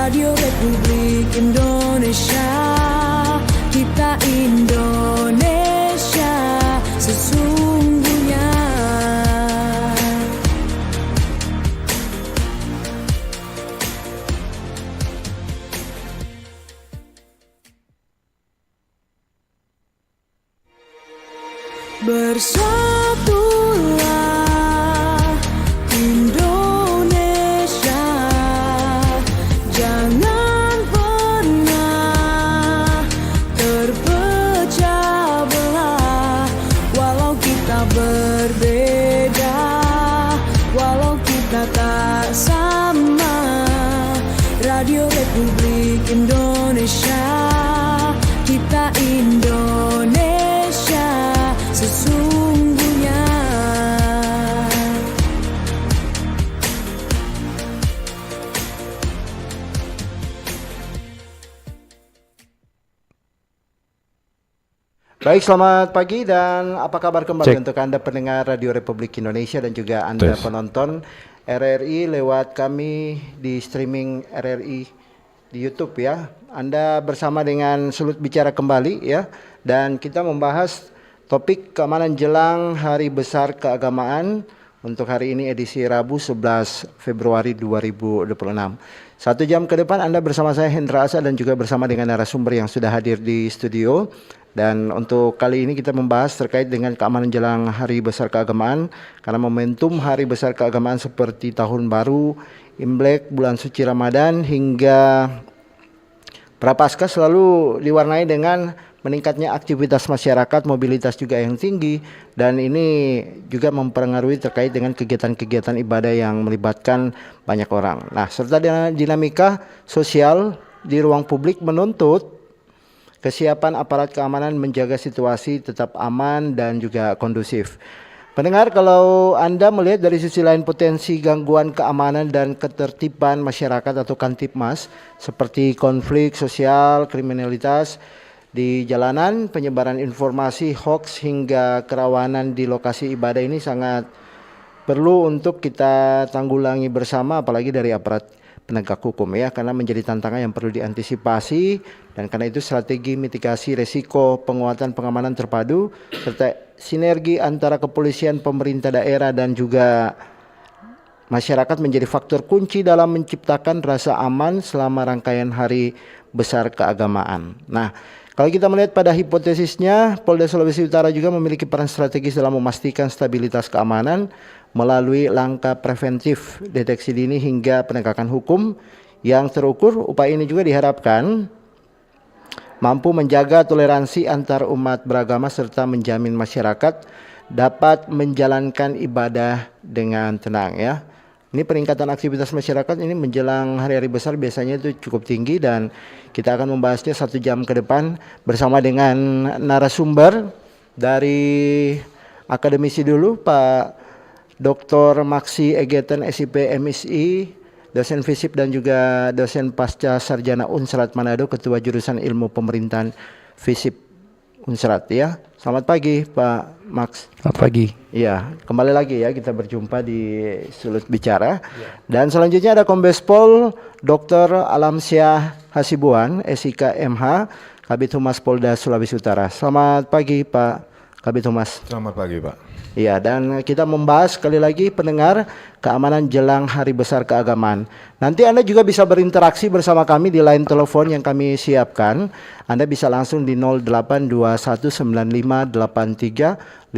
Radio Republik Indonesia, kita Indonesia sesungguhnya. Bersatulah Indonesia, jangan pernah terpecah belah. Walau kita berbeda, walau kita tak sama, Radio Republik Indonesia, kita Indonesia sesungguhnya. Baik, selamat pagi dan apa kabar kembali untuk Anda pendengar Radio Republik Indonesia dan juga Anda penonton RRI lewat kami di streaming RRI di YouTube ya. Anda bersama dengan Sulut Bicara kembali ya, dan kita membahas topik keamanan jelang Hari Besar Keagamaan untuk hari ini edisi Rabu 11 Februari 2026. 1 jam ke depan Anda bersama saya Hendra Asa dan juga bersama dengan narasumber yang sudah hadir di studio. Dan untuk kali ini kita membahas terkait dengan keamanan jelang Hari Besar Keagamaan, karena momentum Hari Besar Keagamaan seperti Tahun Baru, Imlek, bulan suci Ramadan hingga Prapaskah selalu diwarnai dengan meningkatnya aktivitas masyarakat, mobilitas juga yang tinggi, dan ini juga mempengaruhi terkait dengan kegiatan-kegiatan ibadah yang melibatkan banyak orang. Nah, serta dinamika sosial di ruang publik menuntut kesiapan aparat keamanan menjaga situasi tetap aman dan juga kondusif. Pendengar, kalau Anda melihat dari sisi lain potensi gangguan keamanan dan ketertiban masyarakat atau Kamtibmas seperti konflik sosial, kriminalitas di jalanan, penyebaran informasi hoax hingga kerawanan di lokasi ibadah ini sangat perlu untuk kita tanggulangi bersama, apalagi dari aparat penegak hukum ya, karena menjadi tantangan yang perlu diantisipasi, dan karena itu strategi mitigasi resiko penguatan pengamanan terpadu serta sinergi antara kepolisian, pemerintah daerah dan juga masyarakat menjadi faktor kunci dalam menciptakan rasa aman selama rangkaian Hari Besar Keagamaan. Nah, kalau kita melihat pada hipotesisnya, Polda Sulawesi Utara juga memiliki peran strategis dalam memastikan stabilitas keamanan melalui langkah preventif, deteksi dini hingga penegakan hukum yang terukur. Upaya ini juga diharapkan mampu menjaga toleransi antar umat beragama serta menjamin masyarakat dapat menjalankan ibadah dengan tenang ya. Ini peningkatan aktivitas masyarakat ini menjelang hari-hari besar biasanya itu cukup tinggi, dan kita akan membahasnya 1 jam ke depan bersama dengan narasumber dari akademisi dulu, Pak Dr. Maksi Egeten SIP MSI, dosen FISIP dan juga dosen Pasca Sarjana Unsrat Manado, Ketua Jurusan Ilmu Pemerintahan FISIP Unsrat ya. Selamat pagi Pak Max. Selamat pagi. Ya, kembali lagi ya kita berjumpa di Sulut Bicara. Dan selanjutnya ada Kombes Pol Dr. Alamsyah Hasibuan, SIK MH, Kabid Humas Polda Sulawesi Utara. Selamat pagi Pak Kabid Humas. Selamat pagi Pak. Ya, dan kita membahas sekali lagi pendengar keamanan jelang Hari Besar Keagamaan. Nanti Anda juga bisa berinteraksi bersama kami di line telepon yang kami siapkan. Anda bisa langsung di 082195835080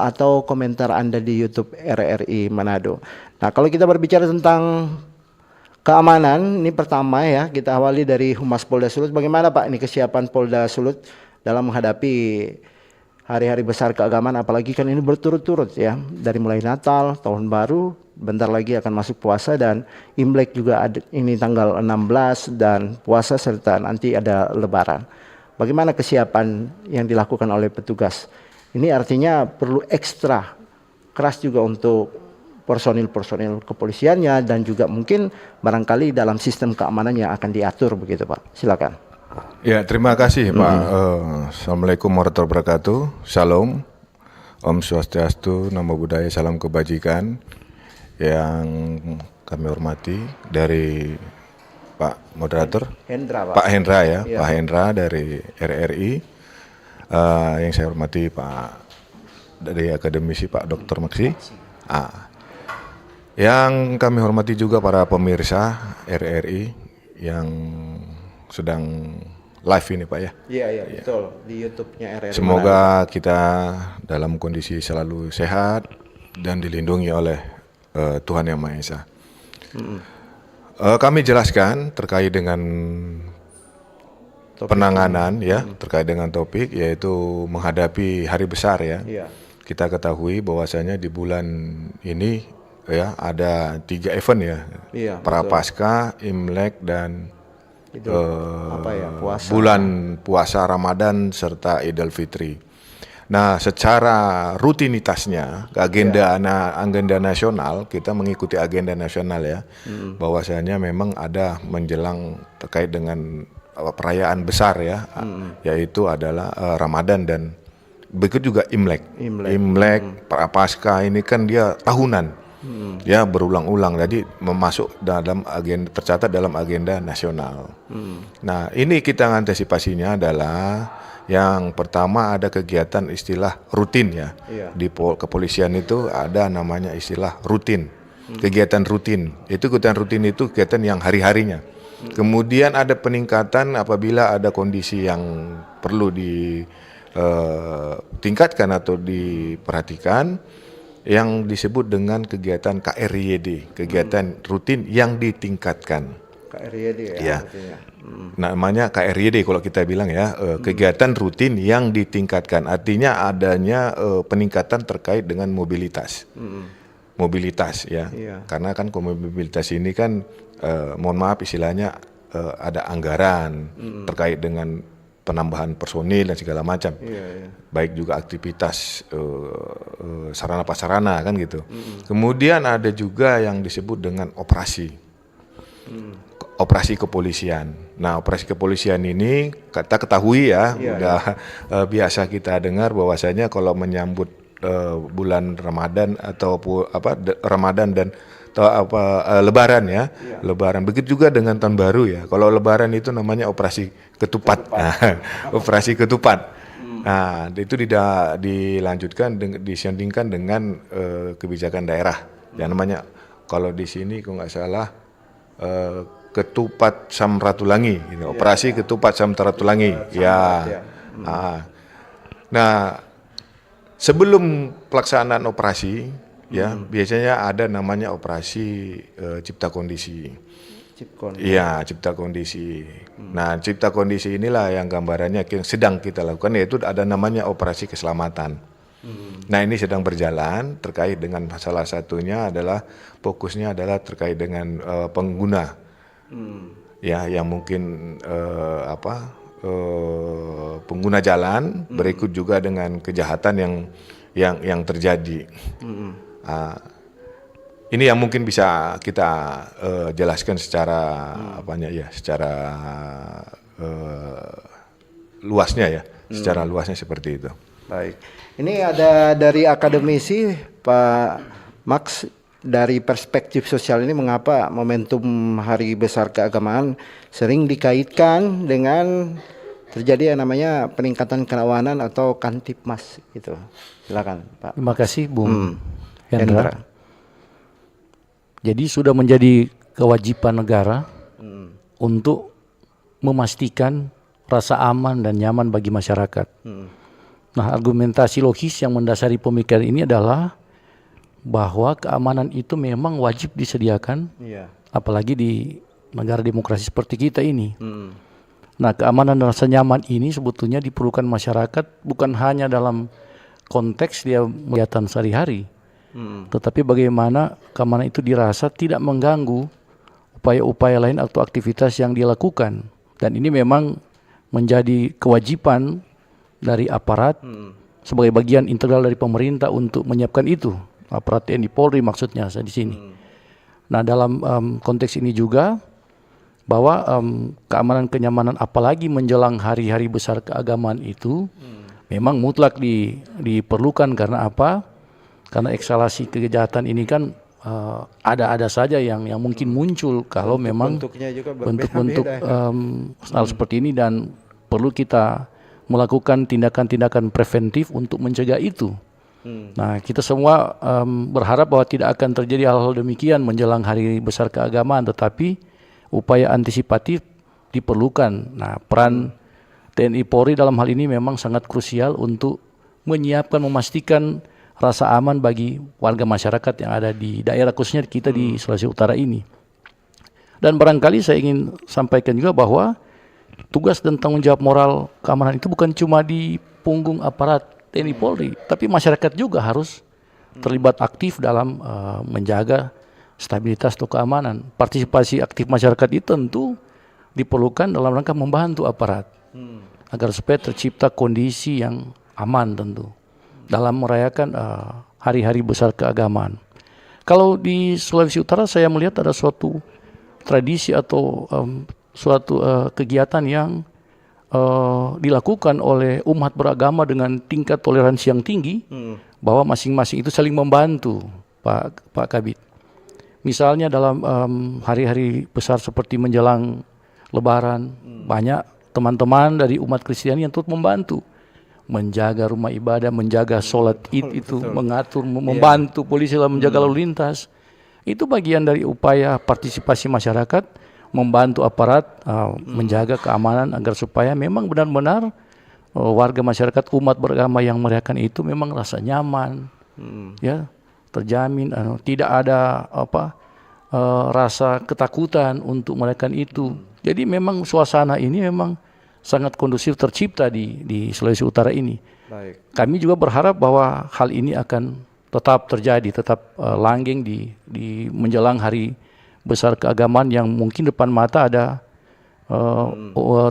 atau komentar Anda di YouTube RRI Manado. Nah, kalau kita berbicara tentang keamanan, ini pertama ya, kita awali dari Humas Polda Sulut. Bagaimana Pak ini kesiapan Polda Sulut dalam menghadapi hari-hari besar keagamaan, apalagi kan ini berturut-turut ya, dari mulai Natal, Tahun Baru, bentar lagi akan masuk puasa, dan Imlek juga ada, ini tanggal 16 dan puasa, serta nanti ada Lebaran. Bagaimana kesiapan yang dilakukan oleh petugas? Ini artinya perlu ekstra keras juga untuk personil-personil kepolisiannya, dan juga mungkin barangkali dalam sistem keamanan yang akan diatur begitu Pak. Silakan. Ya, terima kasih Pak. Assalamualaikum warahmatullahi wabarakatuh. Shalom, Om Swastiastu, Namo Buddhaya, salam kebajikan. Yang kami hormati dari Pak Moderator. Hendra, Pak. Pak Hendra ya, Iya. Pak Hendra dari RRI. Yang saya hormati Pak dari akademisi Pak Dr. Maksi. Yang kami hormati juga para pemirsa RRI yang sedang live ini Pak ya. Iya, betul. Di YouTube-nya RRI. Semoga kita dalam kondisi selalu sehat dan dilindungi oleh Tuhan Yang Maha Esa. Kami jelaskan terkait dengan penanganan ya, terkait dengan topik yaitu menghadapi hari besar ya. Iya. Kita ketahui bahwasanya di bulan ini ya ada 3 event ya. Iya, Prapaskah, Imlek dan puasa. bulan puasa Ramadan serta Idul Fitri. Nah, secara rutinitasnya agenda nasional, kita mengikuti agenda nasional ya. Bahwasanya memang ada menjelang terkait dengan perayaan besar ya, yaitu adalah Ramadan dan begitu juga Imlek. Imlek, Prapaskah ini kan dia tahunan. Ya, berulang-ulang, jadi masuk dalam agenda, tercatat dalam agenda nasional. Nah, ini kita antisipasinya adalah yang pertama ada kegiatan istilah rutin ya. Di kepolisian itu ada namanya istilah rutin. Kegiatan rutin. Kegiatan rutin itu kegiatan yang hari-harinya. Kemudian ada peningkatan apabila ada kondisi yang perlu ditingkatkan atau diperhatikan, yang disebut dengan kegiatan KRYD, kegiatan rutin yang ditingkatkan. KRYD ya. Namanya KRYD kalau kita bilang ya, kegiatan rutin yang ditingkatkan. Artinya adanya peningkatan terkait dengan mobilitas. Mobilitas ya. Karena kan mobilitas ini kan mohon maaf istilahnya ada anggaran terkait dengan penambahan personil dan segala macam, baik juga aktivitas sarana prasarana kan gitu. Kemudian ada juga yang disebut dengan operasi kepolisian. Nah, operasi kepolisian ini kita ketahui ya, udah biasa kita dengar bahwasanya kalau menyambut bulan Ramadan atau Ramadan dan Lebaran ya, Lebaran. Begitu juga dengan tahun baru ya. Kalau Lebaran itu namanya operasi ketupat. Operasi ketupat. Nah, itu dilanjutkan, disandingkan dengan kebijakan daerah. Yang namanya kalau di sini kalau nggak salah ketupat Samratulangi, gitu. Operasi ketupat Samratulangi. Nah, sebelum pelaksanaan operasi ya, biasanya ada namanya operasi cipta kondisi. Iya, cipta kondisi. Nah, cipta kondisi inilah yang gambarannya yang sedang kita lakukan, yaitu ada namanya operasi keselamatan. Nah, ini sedang berjalan terkait dengan salah satunya adalah fokusnya adalah terkait dengan pengguna. Ya, yang mungkin pengguna jalan, berikut juga dengan kejahatan yang terjadi. Ini yang mungkin bisa kita jelaskan secara secara luasnya ya, secara luasnya seperti itu. Baik, ini ada dari akademisi Pak Max, dari perspektif sosial ini mengapa momentum Hari Besar Keagamaan sering dikaitkan dengan terjadi yang namanya peningkatan kerawanan atau Kamtipmas gitu. Silakan Pak. Terima kasih Bung Hendra. Jadi sudah menjadi kewajiban negara untuk memastikan rasa aman dan nyaman bagi masyarakat. Nah, argumentasi logis yang mendasari pemikiran ini adalah bahwa keamanan itu memang wajib disediakan, apalagi di negara demokrasi seperti kita ini. Nah, keamanan dan rasa nyaman ini sebetulnya diperlukan masyarakat bukan hanya dalam konteks dia kegiatan sehari-hari, tetapi bagaimana keamanan itu dirasa tidak mengganggu upaya-upaya lain atau aktivitas yang dia lakukan. Dan ini memang menjadi kewajiban dari aparat sebagai bagian integral dari pemerintah untuk menyiapkan itu. Aparat TNI Polri maksudnya di sini. Nah, dalam konteks ini juga bahwa keamanan kenyamanan apalagi menjelang hari-hari besar keagamaan itu memang mutlak diperlukan. Karena apa? Karena ekskalasi kejahatan ini kan ada saja yang mungkin muncul kalau memang bentuknya juga bentuk-bentuk berbeda-beda. hal seperti ini, dan perlu kita melakukan tindakan-tindakan preventif untuk mencegah itu. Nah, kita semua berharap bahwa tidak akan terjadi hal-hal demikian menjelang Hari Besar Keagamaan, tetapi upaya antisipatif diperlukan. Nah, peran TNI Polri dalam hal ini memang sangat krusial untuk menyiapkan, memastikan rasa aman bagi warga masyarakat yang ada di daerah, khususnya kita di Sulawesi Utara ini. Dan barangkali saya ingin sampaikan juga bahwa tugas dan tanggung jawab moral keamanan itu bukan cuma di punggung aparat TNI Polri, tapi masyarakat juga harus terlibat aktif dalam menjaga stabilitas atau keamanan. Partisipasi aktif masyarakat itu tentu diperlukan dalam rangka membantu aparat agar supaya tercipta kondisi yang aman tentu dalam merayakan hari-hari besar keagamaan. Kalau di Sulawesi Utara saya melihat ada suatu tradisi atau suatu kegiatan yang dilakukan oleh umat beragama dengan tingkat toleransi yang tinggi, bahwa masing-masing itu saling membantu, Pak Kabid. Misalnya dalam hari-hari besar seperti menjelang Lebaran, banyak teman-teman dari umat Kristiani yang turut membantu menjaga rumah ibadah, menjaga sholat Id itu, mengatur, membantu polisi dalam menjaga lalu lintas. Itu bagian dari upaya partisipasi masyarakat, membantu aparat menjaga keamanan agar supaya memang benar-benar warga masyarakat umat beragama yang merayakan itu memang rasa nyaman, ya, terjamin, tidak ada rasa ketakutan untuk merayakan itu. Jadi memang suasana ini memang sangat kondusif tercipta di Sulawesi Utara ini. Baik. Kami juga berharap bahwa hal ini akan tetap terjadi, tetap langgeng di menjelang hari besar keagamaan yang mungkin depan mata ada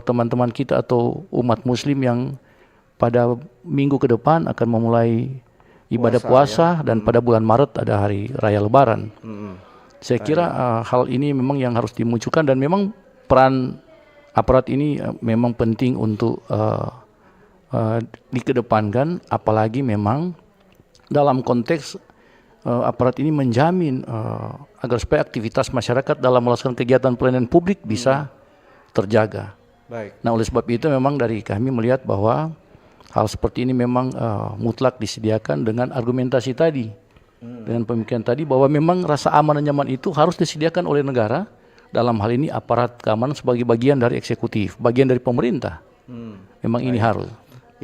teman-teman kita atau umat muslim yang pada minggu ke depan akan memulai ibadah puasa dan pada bulan Maret ada hari raya Lebaran. Saya kira hal ini memang yang harus dimunculkan, dan memang peran aparat ini memang penting untuk dikedepankan, apalagi memang dalam konteks aparat ini menjamin agar supaya aktivitas masyarakat dalam melaksanakan kegiatan pelayanan publik bisa terjaga. Baik. Nah, oleh sebab itu memang dari kami melihat bahwa hal seperti ini memang mutlak disediakan dengan argumentasi tadi, dengan pemikiran tadi bahwa memang rasa aman dan nyaman itu harus disediakan oleh negara. Dalam hal ini aparat keamanan sebagai bagian dari eksekutif, bagian dari pemerintah. Memang ini harus.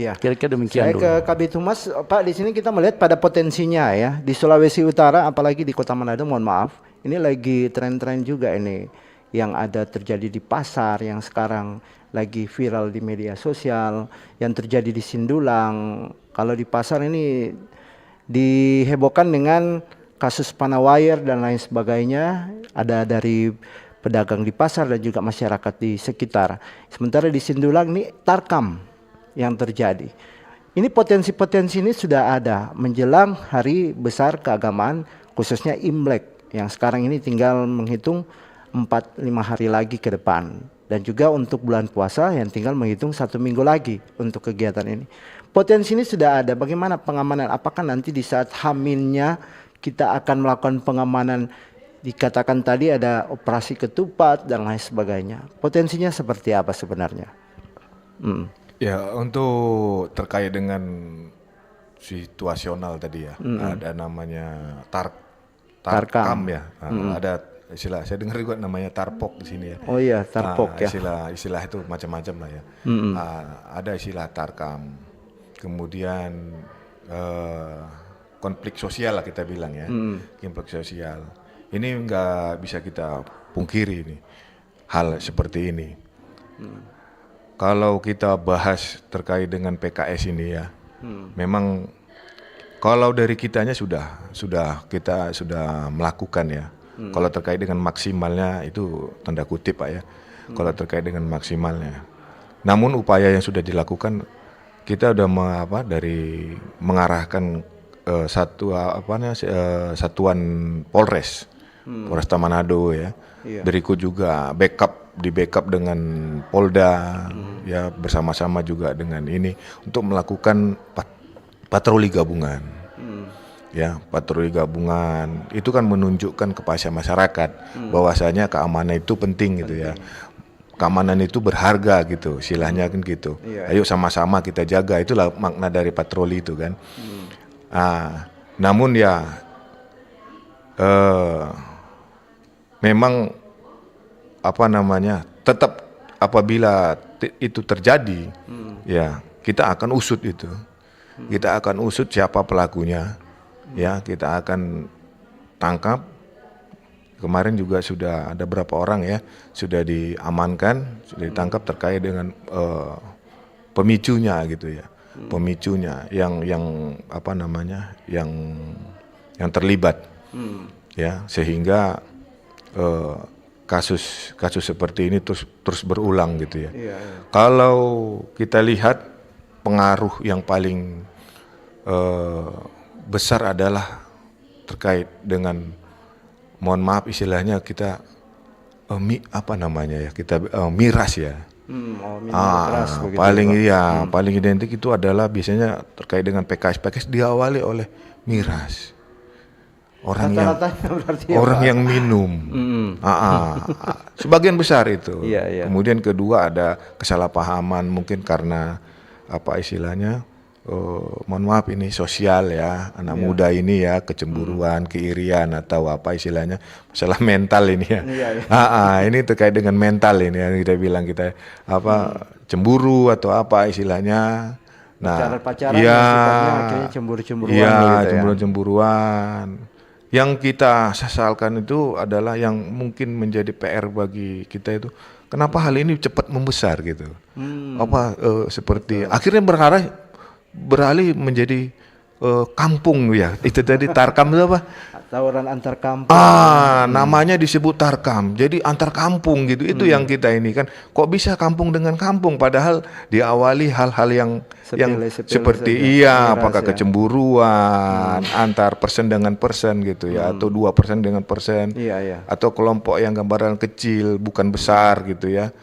Ya. Kira-kira demikian Saya dulu. ke Kabid Humas, Pak, di sini kita melihat pada potensinya ya di Sulawesi Utara, apalagi di Kota Manado. Mohon maaf, ini lagi tren-tren juga ini yang ada terjadi di pasar, yang sekarang lagi viral di media sosial, yang terjadi di Sindulang. Kalau di pasar ini dihebohkan dengan kasus panawire dan lain sebagainya, ada dari pedagang di pasar dan juga masyarakat di sekitar. Sementara di Sindulang ini tarkam yang terjadi. Ini potensi-potensi ini sudah ada menjelang hari besar keagamaan, khususnya Imlek yang sekarang ini tinggal menghitung 4-5 hari lagi ke depan, dan juga untuk bulan puasa yang tinggal menghitung 1 minggu lagi untuk kegiatan ini. Potensi ini sudah ada. Bagaimana pengamanan? Apakah nanti di saat H-nya kita akan melakukan pengamanan? Dikatakan tadi ada operasi ketupat dan lain sebagainya. Potensinya seperti apa sebenarnya? Ya, untuk terkait dengan situasional tadi ya, ada namanya tarkam ya. Ada istilah, saya dengar juga namanya tarpok di sini ya. Oh iya, tarpok ya. Istilah itu macam-macam lah ya. Ada istilah tarkam. Kemudian konflik sosial lah kita bilang ya. Konflik sosial. Ini nggak bisa kita pungkiri nih hal seperti ini. Kalau kita bahas terkait dengan PKS ini ya, memang kalau dari kitanya kita sudah melakukan ya. Kalau terkait dengan maksimalnya itu tanda kutip Pak ya. Kalau terkait dengan maksimalnya. Namun upaya yang sudah dilakukan, kita udah dari mengarahkan satuan Polres. Polresta Manado ya. Berikut juga di backup dengan Polda ya, bersama-sama juga dengan ini untuk melakukan patroli gabungan. ya patroli gabungan itu kan menunjukkan kepada masyarakat bahwasanya keamanan itu penting gitu ya. Keamanan itu berharga gitu, istilahnya kan gitu. Ayo sama-sama kita jaga, itulah makna dari patroli itu kan. Namun ya memang tetap apabila itu terjadi, ya kita akan usut itu. Kita akan usut siapa pelakunya, ya kita akan tangkap. Kemarin juga sudah ada berapa orang ya sudah diamankan, sudah ditangkap terkait dengan pemicunya gitu ya, pemicunya yang terlibat, ya sehingga kasus seperti ini terus berulang gitu ya. Kalau kita lihat pengaruh yang paling besar adalah terkait dengan, mohon maaf istilahnya kita miras ya. Paling identik itu adalah biasanya terkait dengan PKS diawali oleh miras. Orang yang minum. Sebagian besar itu. Kemudian kedua ada kesalahpahaman mungkin karena mohon maaf ini sosial ya, anak muda ini ya, kecemburuan, keirian atau istilahnya masalah mental ini ya. Ini terkait dengan mental ini yang kita bilang cemburu atau istilahnya. Nah, pacaran akhirnya cemburu-cemburuan cemburu-cemburuan. Yang kita sesalkan itu adalah yang mungkin menjadi PR bagi kita itu, kenapa hal ini cepat membesar gitu. Seperti akhirnya beralih menjadi kampung ya. Itu tadi tarkam itu apa? Tawuran antar kampung. Namanya disebut tarkam. Jadi antar kampung gitu. Itu yang kita ini kan. Kok bisa kampung dengan kampung padahal diawali hal-hal yang seperti apakah kecemburuan antar persen dengan persen gitu ya, atau 2% dengan persen. Atau kelompok yang gambaran kecil bukan besar gitu ya.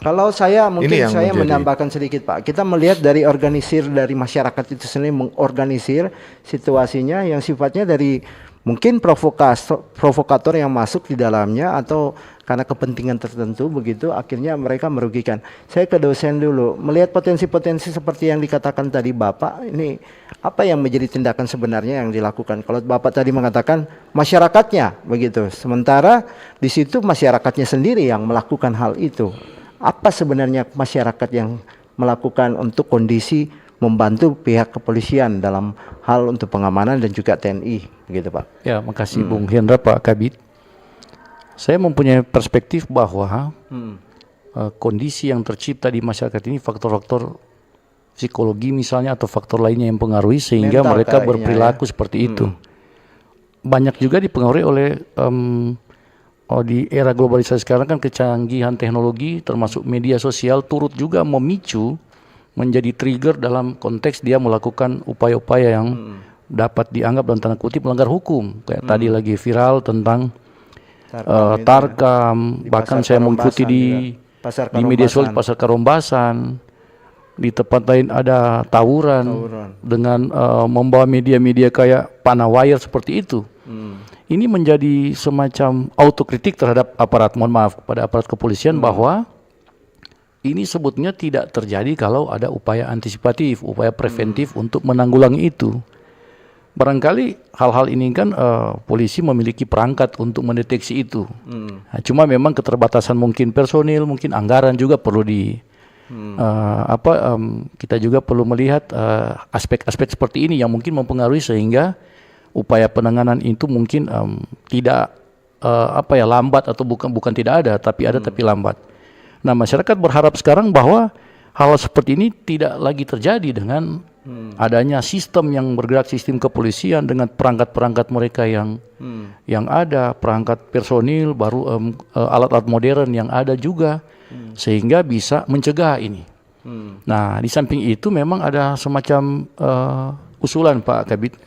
Kalau saya menambahkan sedikit Pak, kita melihat dari organisir dari masyarakat itu sendiri, mengorganisir situasinya yang sifatnya dari mungkin provokator yang masuk di dalamnya, atau karena kepentingan tertentu begitu, akhirnya mereka merugikan. Saya ke dosen dulu, melihat potensi-potensi seperti yang dikatakan tadi Bapak, ini apa yang menjadi tindakan sebenarnya yang dilakukan? Kalau Bapak tadi mengatakan masyarakatnya begitu, sementara di situ masyarakatnya sendiri yang melakukan hal itu. Apa sebenarnya masyarakat yang melakukan untuk kondisi membantu pihak kepolisian dalam hal untuk pengamanan dan juga TNI begitu Pak? Ya, makasih Bung Hendra, Pak Kabid. Saya mempunyai perspektif bahwa kondisi yang tercipta di masyarakat ini faktor-faktor psikologi misalnya atau faktor lainnya yang mempengaruhi sehingga mental mereka berperilaku seperti itu. Banyak juga dipengaruhi oleh di era globalisasi sekarang kan kecanggihan teknologi termasuk media sosial turut juga memicu menjadi trigger dalam konteks dia melakukan upaya-upaya yang dapat dianggap dalam tanda kutip melanggar hukum. Kayak tadi lagi viral tentang tarkam, bahkan saya mengikuti di media sosial pasar Karombasan, di tempat lain ada tawuran. Dengan membawa media-media kayak Panawire seperti itu. Ini menjadi semacam autokritik terhadap aparat, mohon maaf, kepada aparat kepolisian bahwa ini sebetulnya tidak terjadi kalau ada upaya antisipatif, upaya preventif untuk menanggulangi itu. Barangkali hal-hal ini kan polisi memiliki perangkat untuk mendeteksi itu. Nah, cuma memang keterbatasan mungkin personil, mungkin anggaran juga perlu kita juga perlu melihat aspek-aspek seperti ini yang mungkin mempengaruhi sehingga upaya penanganan itu mungkin tidak lambat atau bukan tidak ada, tapi ada tapi lambat. Nah, masyarakat berharap sekarang bahwa hal seperti ini tidak lagi terjadi dengan adanya sistem yang bergerak, sistem kepolisian dengan perangkat-perangkat mereka yang ada, perangkat personil baru, alat-alat modern yang ada juga, sehingga bisa mencegah ini. Nah, di samping itu memang ada semacam usulan Pak Kabid,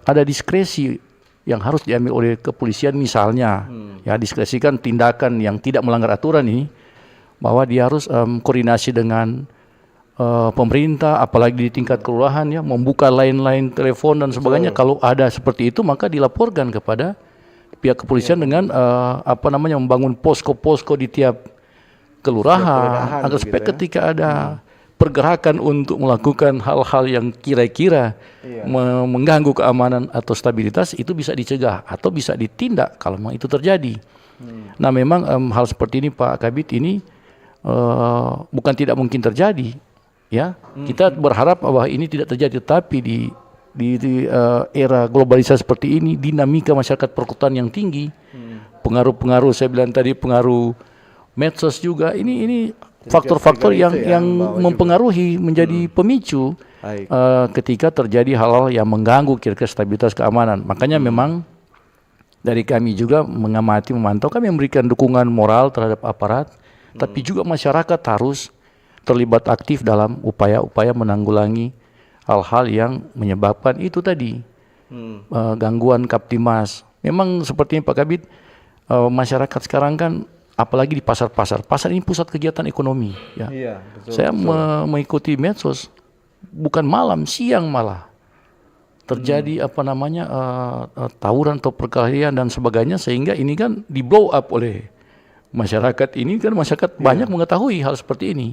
ada diskresi yang harus diambil oleh kepolisian misalnya, ya diskresikan tindakan yang tidak melanggar aturan ini, bahwa dia harus koordinasi dengan pemerintah, apalagi di tingkat kelurahan ya, membuka line-line telepon dan sebagainya. Kalau ada seperti itu maka dilaporkan kepada pihak kepolisian dengan membangun posko-posko di tiap kelurahan agar supaya ketika ada pergerakan untuk melakukan hal-hal yang kira-kira mengganggu keamanan atau stabilitas itu bisa dicegah atau bisa ditindak kalau memang itu terjadi. Nah memang hal seperti ini Pak Kabid ini bukan tidak mungkin terjadi, ya. Kita berharap bahwa ini tidak terjadi, tetapi di era globalisasi seperti ini, dinamika masyarakat perkotaan yang tinggi, pengaruh-pengaruh saya bilang tadi, pengaruh medsos juga, ini faktor-faktor yang mempengaruhi menjadi pemicu ketika terjadi hal-hal yang mengganggu kira-kira stabilitas keamanan. Makanya memang dari kami juga mengamati, memantau, kami memberikan dukungan moral terhadap aparat, tapi juga masyarakat harus terlibat aktif dalam upaya-upaya menanggulangi hal-hal yang menyebabkan itu tadi gangguan Kaptimas. Memang seperti Pak Kabid, masyarakat sekarang kan apalagi di pasar-pasar. Pasar ini pusat kegiatan ekonomi. Ya. Iya, betul, saya mengikuti medsos, bukan malam, siang malah terjadi tawuran atau perkelahian dan sebagainya, sehingga ini kan di blow up oleh masyarakat ini kan, masyarakat banyak mengetahui hal seperti ini.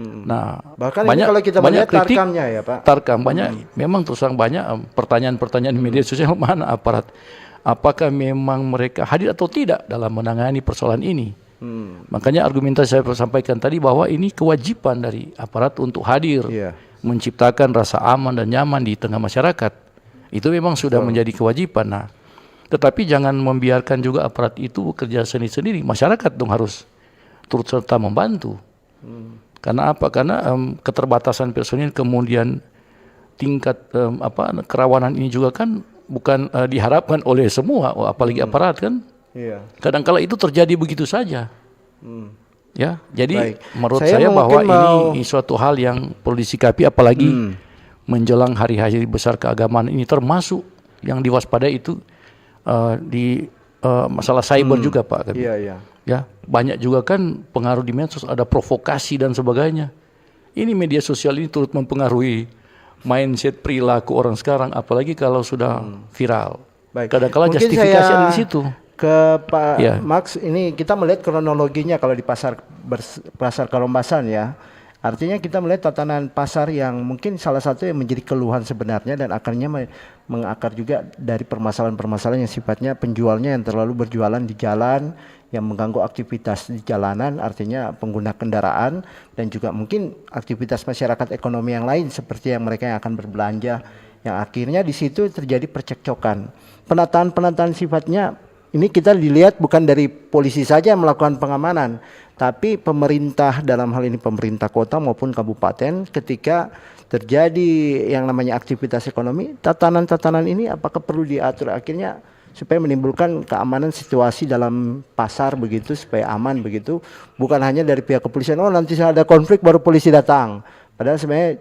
Nah, bahkan banyak, kalau kita banyak kritik, tarkamnya ya Pak. Tarkam banyak, memang terus terang banyak pertanyaan-pertanyaan di media sosial, mana aparat, apakah memang mereka hadir atau tidak dalam menangani persoalan ini. Makanya argumentasi saya sampaikan tadi bahwa ini kewajiban dari aparat untuk hadir, menciptakan rasa aman dan nyaman di tengah masyarakat. Itu memang sudah menjadi kewajiban. Nah, tetapi jangan membiarkan juga aparat itu bekerja sendiri-sendiri. Masyarakat dong harus turut serta membantu. Karena apa? Karena keterbatasan personil, kemudian tingkat kerawanan ini juga kan bukan diharapkan oleh semua, apalagi aparat kan. Kadang-kala itu terjadi begitu saja. Ya, jadi menurut saya bahwa ini suatu hal yang perlu disikapi, apalagi menjelang hari-hari besar keagamaan ini, termasuk yang diwaspadai itu di masalah cyber juga Pak. Ya, banyak juga kan pengaruh di medsos, ada provokasi dan sebagainya. Ini media sosial ini turut mempengaruhi mindset perilaku orang sekarang, apalagi kalau sudah viral. Kadang-kala justifikasi ada di situ. Ke Pak Max, ini kita melihat kronologinya kalau di pasar Karombasan ya. Artinya kita melihat tatanan pasar yang mungkin salah satu yang menjadi keluhan sebenarnya, dan akarnya mengakar juga dari permasalahan-permasalahan yang sifatnya penjualnya yang terlalu berjualan di jalan, yang mengganggu aktivitas di jalanan, artinya pengguna kendaraan, dan juga mungkin aktivitas masyarakat ekonomi yang lain seperti yang mereka yang akan berbelanja, yang akhirnya di situ terjadi percekcokan. Penataan sifatnya ini kita dilihat bukan dari polisi saja yang melakukan pengamanan, tapi pemerintah, dalam hal ini pemerintah kota maupun kabupaten, ketika terjadi yang namanya aktivitas ekonomi, tatanan-tatanan ini apakah perlu diatur akhirnya supaya menimbulkan keamanan situasi dalam pasar begitu, supaya aman begitu, bukan hanya dari pihak kepolisian, oh nanti ada konflik baru polisi datang. Padahal sebenarnya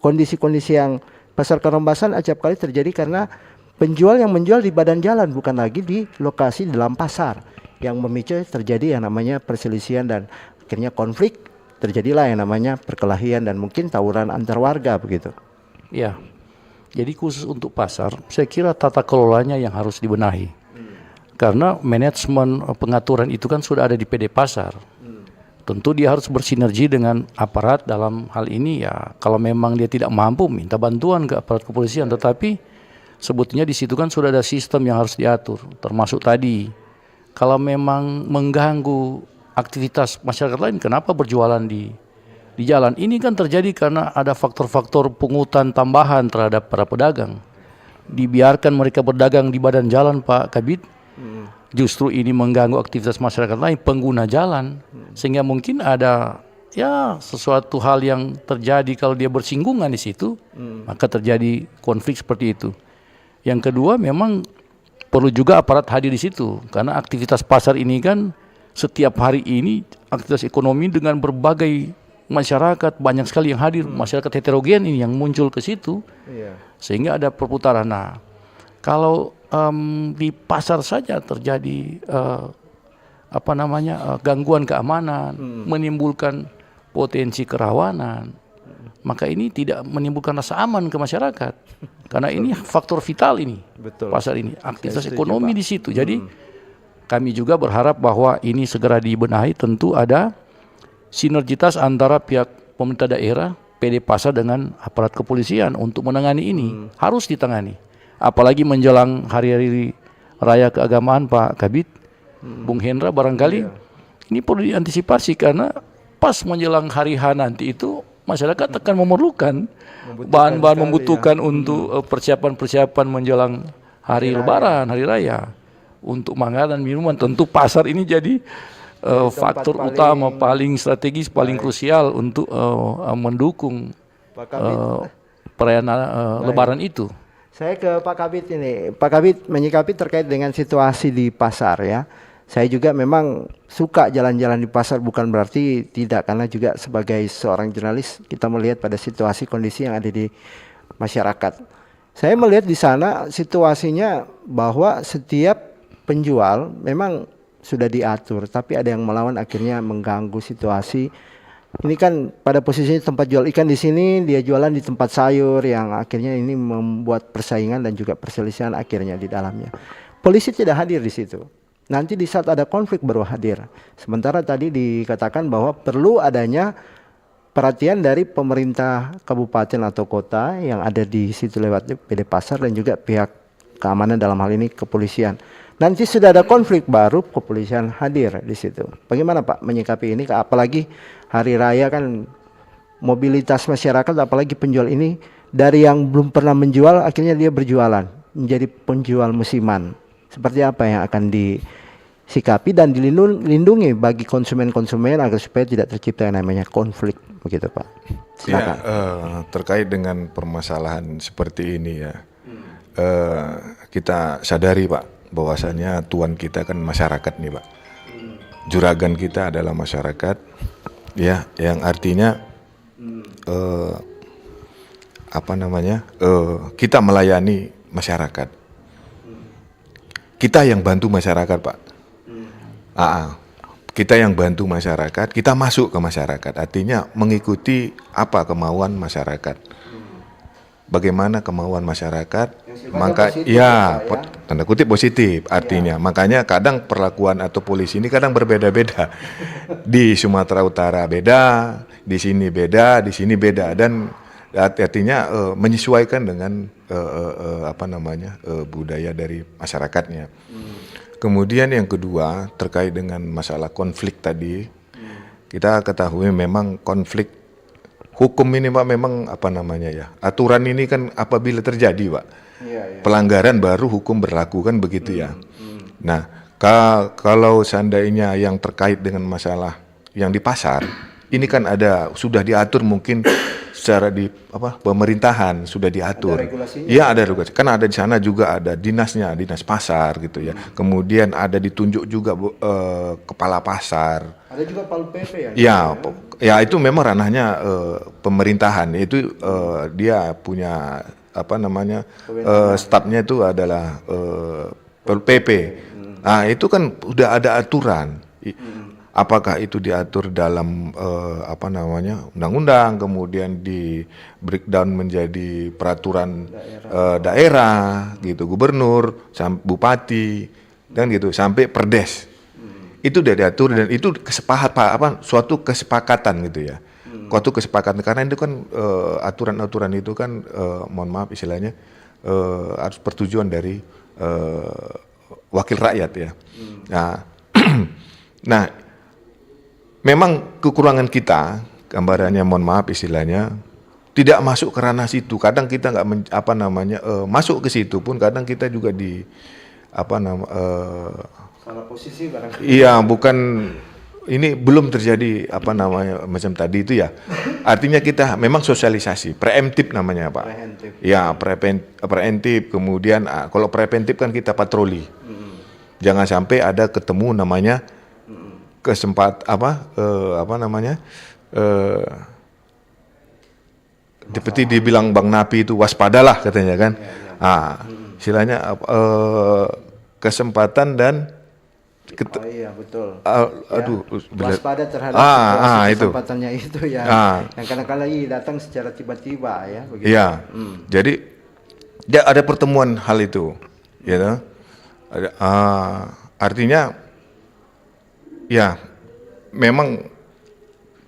kondisi-kondisi yang pasar Karombasan acap kali terjadi karena penjual yang menjual di badan jalan, bukan lagi di lokasi dalam pasar, yang memicu terjadi yang namanya perselisihan dan akhirnya konflik, terjadilah yang namanya perkelahian dan mungkin tawuran antar warga begitu. Ya, jadi khusus untuk pasar, saya kira tata kelolanya yang harus dibenahi. Karena manajemen pengaturan itu kan sudah ada di PD Pasar. Tentu dia harus bersinergi dengan aparat dalam hal ini ya. Kalau memang dia tidak mampu, minta bantuan ke aparat kepolisian, tetapi sebetulnya di situ kan sudah ada sistem yang harus diatur, termasuk tadi kalau memang mengganggu aktivitas masyarakat lain, kenapa berjualan di jalan? Ini kan terjadi karena ada faktor-faktor pungutan tambahan terhadap para pedagang. Dibiarkan mereka berdagang di badan jalan Pak Kabid, justru ini mengganggu aktivitas masyarakat lain, pengguna jalan, sehingga mungkin ada sesuatu hal yang terjadi kalau dia bersinggungan di situ, maka terjadi konflik seperti itu. Yang kedua, memang perlu juga aparat hadir di situ, karena aktivitas pasar ini kan setiap hari ini aktivitas ekonomi dengan berbagai masyarakat, banyak sekali yang hadir, masyarakat heterogen ini yang muncul ke situ, sehingga ada perputaran. Nah, kalau di pasar saja terjadi gangguan keamanan, menimbulkan potensi kerawanan, maka ini tidak menimbulkan rasa aman ke masyarakat. Karena ini faktor vital ini, Betul. pasar ini, aktivitas Saya setuju, ekonomi Pak. di situ. Jadi kami juga berharap bahwa ini segera dibenahi. Tentu ada sinergitas antara pihak pemerintah daerah, PD Pasar dengan aparat kepolisian untuk menangani ini. Harus ditangani. Apalagi menjelang hari-hari raya keagamaan, Pak Kabid, Bung Hendra, barangkali ini perlu diantisipasi karena pas menjelang hari H nanti itu masyarakat akan memerlukan bahan-bahan membutuhkan untuk persiapan-persiapan menjelang hari Lebaran, hari raya, untuk makanan, minuman. Tentu pasar ini jadi faktor utama, paling strategis, paling krusial untuk mendukung Pak Kabid. perayaan Lebaran itu. Saya ke Pak Kabid ini. Pak Kabid menyikapi terkait dengan situasi di pasar ya. Saya juga memang suka jalan-jalan di pasar, bukan berarti tidak, karena juga sebagai seorang jurnalis kita melihat pada situasi kondisi yang ada di masyarakat. Saya melihat di sana situasinya bahwa setiap penjual memang sudah diatur, tapi ada yang melawan, akhirnya mengganggu situasi. Ini kan pada posisinya tempat jual ikan di sini, dia jualan di tempat sayur, yang akhirnya ini membuat persaingan dan juga perselisihan akhirnya di dalamnya. Polisi tidak hadir di situ. Nanti di saat ada konflik baru hadir. Sementara tadi dikatakan bahwa perlu adanya perhatian dari pemerintah kabupaten atau kota yang ada di situ lewat PD Pasar dan juga pihak keamanan, dalam hal ini kepolisian. Nanti sudah ada konflik baru kepolisian hadir di situ. Bagaimana Pak menyikapi ini? Apalagi hari raya kan, mobilitas masyarakat, apalagi penjual ini dari yang belum pernah menjual akhirnya dia berjualan menjadi penjual musiman. Seperti apa yang akan disikapi dan dilindungi bagi konsumen-konsumen agar supaya tidak tercipta yang namanya konflik, begitu Pak? Silakan. Ya, terkait dengan permasalahan seperti ini ya, kita sadari Pak, bahwasanya tuan kita kan masyarakat nih Pak. Juragan kita adalah masyarakat, ya, yang artinya kita melayani masyarakat. Kita yang bantu masyarakat Pak. Kita yang bantu masyarakat, kita masuk ke masyarakat. Artinya mengikuti apa kemauan masyarakat. Bagaimana kemauan masyarakat, maka ya tanda kutip positif artinya. Makanya kadang perlakuan atau polisi ini kadang berbeda-beda. Di Sumatera Utara beda, di sini beda, di sini beda, dan artinya menyesuaikan dengan budaya dari masyarakatnya. Kemudian yang kedua terkait dengan masalah konflik tadi, kita ketahui memang konflik hukum ini Pak, memang aturan ini kan apabila terjadi Pak, pelanggaran baru hukum berlaku kan begitu ya. Nah kalau seandainya yang terkait dengan masalah yang di pasar ini kan sudah diatur mungkin secara di pemerintahan sudah diatur. Iya ada regulasi. Kan ada di sana juga ada dinasnya, dinas pasar gitu ya. Kemudian ada ditunjuk juga kepala pasar. Ada juga Pol PP ya. Ya itu memang ranahnya pemerintahan. Itu dia punya stafnya itu adalah Pol PP. Nah itu kan udah ada aturan. Apakah itu diatur dalam undang-undang, kemudian di breakdown menjadi peraturan daerah gitu, gubernur, bupati, dan gitu sampai perdes. Itu udah diatur dan itu suatu kesepakatan gitu ya. Suatu kesepakatan karena itu kan aturan-aturan itu kan mohon maaf istilahnya harus persetujuan dari wakil rakyat ya. Nah, memang kekurangan kita, gambarannya mohon maaf istilahnya, tidak masuk ke ranah situ. Kadang kita nggak masuk ke situ pun kadang kita juga salah posisi barangkali. Iya, bukan ini belum terjadi macam tadi itu ya. Artinya kita memang sosialisasi, preemptif namanya Pak. Preemptif. Ya, preemptif. Kemudian kalau preventif kan kita patroli. Jangan sampai ada ketemu namanya seperti dibilang Bang Napi itu waspadalah katanya kan. Istilahnya kesempatan dan Oh iya betul. Aduh, waspada terhadap itu kesempatannya itu ya. Yang kadang-kadang datang secara tiba-tiba ya. Begitu. Iya. Jadi ada pertemuan hal itu, ya. Artinya, ya, memang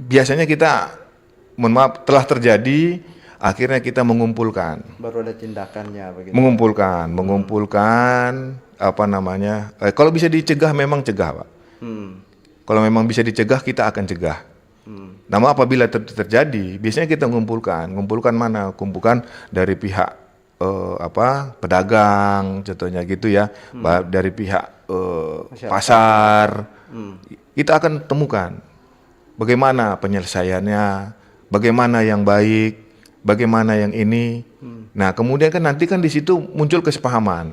biasanya kita, mohon maaf, telah terjadi. Akhirnya kita mengumpulkan. Baru ada tindakannya begitu. Mengumpulkan apa namanya? Kalau bisa dicegah memang cegah, Pak. Kalau memang bisa dicegah kita akan cegah. Namun apabila terjadi, biasanya kita mengumpulkan mana? Kumpulkan dari pihak pedagang, contohnya gitu ya, dari pihak pasar. Kita akan temukan bagaimana penyelesaiannya, bagaimana yang baik. Bagaimana yang ini, nah kemudian kan nanti kan di situ muncul kesepahaman,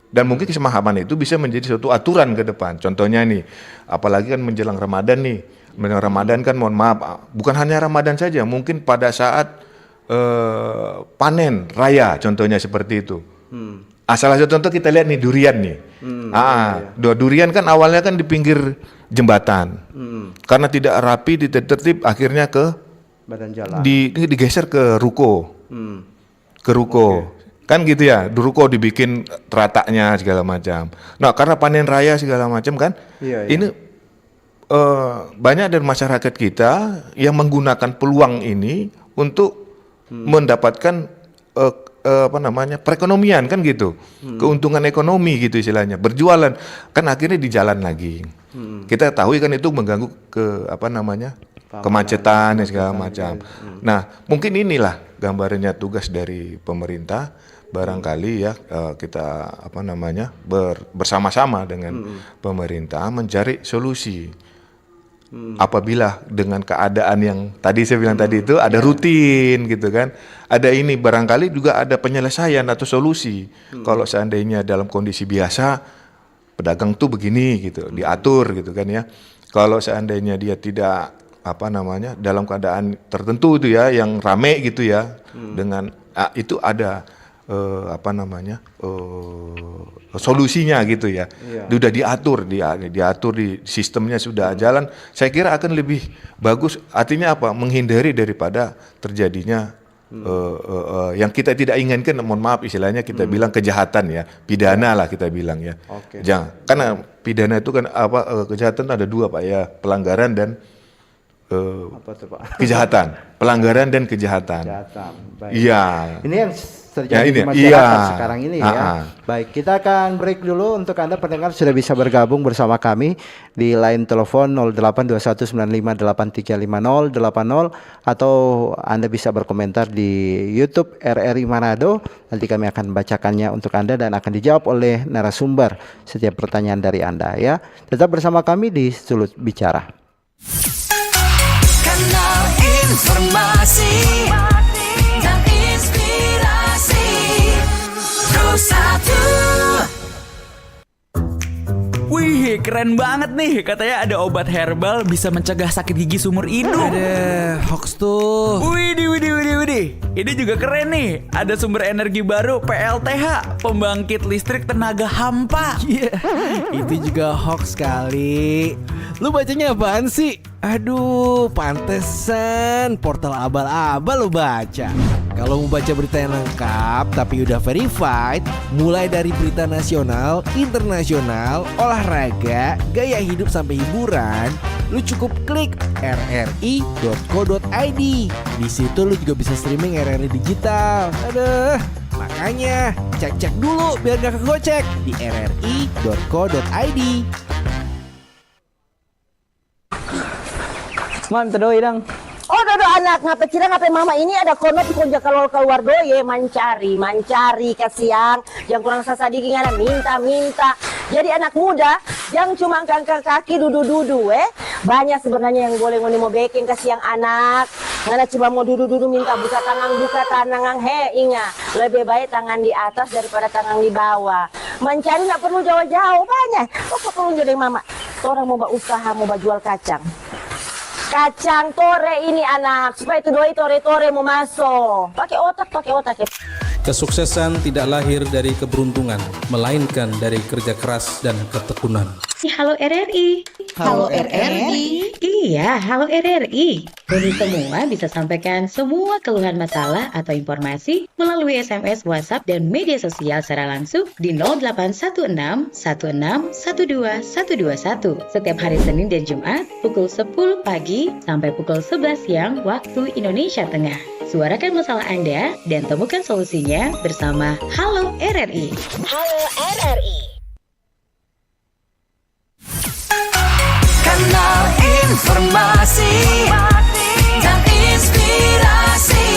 dan mungkin kesepahaman itu bisa menjadi suatu aturan ke depan. Contohnya nih, apalagi kan menjelang Ramadan nih, menjelang Ramadan kan mohon maaf, bukan hanya Ramadan saja, mungkin pada saat panen raya, contohnya seperti itu. Salah satu contoh kita lihat nih durian nih, durian kan awalnya kan di pinggir jembatan, karena tidak rapi, tidak tertib, akhirnya ke badan jalan. Digeser ke ruko. Kan gitu ya, di ruko dibikin terataknya segala macam. Nah, karena panen raya segala macam kan, ini banyak dari masyarakat kita yang menggunakan peluang ini untuk mendapatkan perekonomian kan gitu, keuntungan ekonomi gitu istilahnya, berjualan kan akhirnya di jalan lagi. Kita tahu kan itu mengganggu kemacetan dan segala macam. Nah, mungkin inilah gambarannya tugas dari pemerintah, barangkali ya kita bersama-sama dengan pemerintah mencari solusi. Apabila dengan keadaan yang tadi saya bilang tadi itu ada rutin gitu kan, ada ini barangkali juga ada penyelesaian atau solusi. Kalau seandainya dalam kondisi biasa pedagang tuh begini gitu, diatur gitu kan ya. Kalau seandainya dia tidak dalam keadaan tertentu itu ya yang rame gitu ya, dengan itu ada solusinya gitu ya. Sudah diatur di sistemnya sudah jalan. Saya kira akan lebih bagus. Artinya apa? Menghindari daripada terjadinya yang kita tidak inginkan. Mohon maaf istilahnya kita bilang kejahatan ya, pidana lah kita bilang ya. Jangan, karena pidana itu kan kejahatan ada dua Pak ya, pelanggaran dan kejahatan, pelanggaran dan kejahatan. Iya. Ini yang terjadi di masyarakat sekarang ini ya. Baik, kita akan break dulu. Untuk Anda pendengar sudah bisa bergabung bersama kami di line telepon 082195835080 atau Anda bisa berkomentar di YouTube RRI Manado. Nanti kami akan bacakannya untuk Anda dan akan dijawab oleh narasumber setiap pertanyaan dari Anda ya. Tetap bersama kami di Sulut Bicara. Kanal informasi dan inspirasi Terus Satu. Wih, keren banget nih. Katanya ada obat herbal bisa mencegah sakit gigi seumur hidup. Ada hoax tuh. Widih. Ini juga keren nih. Ada sumber energi baru PLTH, pembangkit listrik tenaga hampa. Iya, itu juga hoax kali. Lu bacanya apaan sih? Aduh, pantesan portal abal-abal lu baca. Kalau mau baca berita yang lengkap tapi udah verified, mulai dari berita nasional, internasional, olahraga, gaya hidup sampai hiburan, lu cukup klik rri.co.id. Di situ lu juga bisa streaming RRI digital. Aduh, makanya cek dulu biar gak kegocek di rri.co.id. Mam, terdoi dong. Oh, dodo anak ngapa cira ngapa mama ini ada kono pikonja kalau keluar doye mancari kasiang yang kurang sasadiki ngana minta. Jadi anak muda yang cuma angkat kaki dudu banyak sebenarnya yang boleh ngoni mau baking kasiang anak. Ngana cuma mau dudu minta buka tangan ingat lebih baik tangan di atas daripada tangan di bawah. Mencari nggak perlu jauh-jauh banyak. Apa perlu jadi mama? Orang mau usaha mau jual kacang tore ini anak supaya itu doi tore mau masuk pakai otak ya. Kesuksesan tidak lahir dari keberuntungan, melainkan dari kerja keras dan ketekunan. Halo RRI. Halo RRI. Iya, halo RRI. Budi semua bisa sampaikan semua keluhan masalah atau informasi melalui SMS, WhatsApp, dan media sosial secara langsung di 0816 16 12 121 setiap hari Senin dan Jumat pukul 10 pagi sampai pukul 11 siang waktu Indonesia Tengah. Suarakan masalah Anda dan temukan solusinya bersama Halo RRI. Halo RRI. Kanal informasi dan inspirasi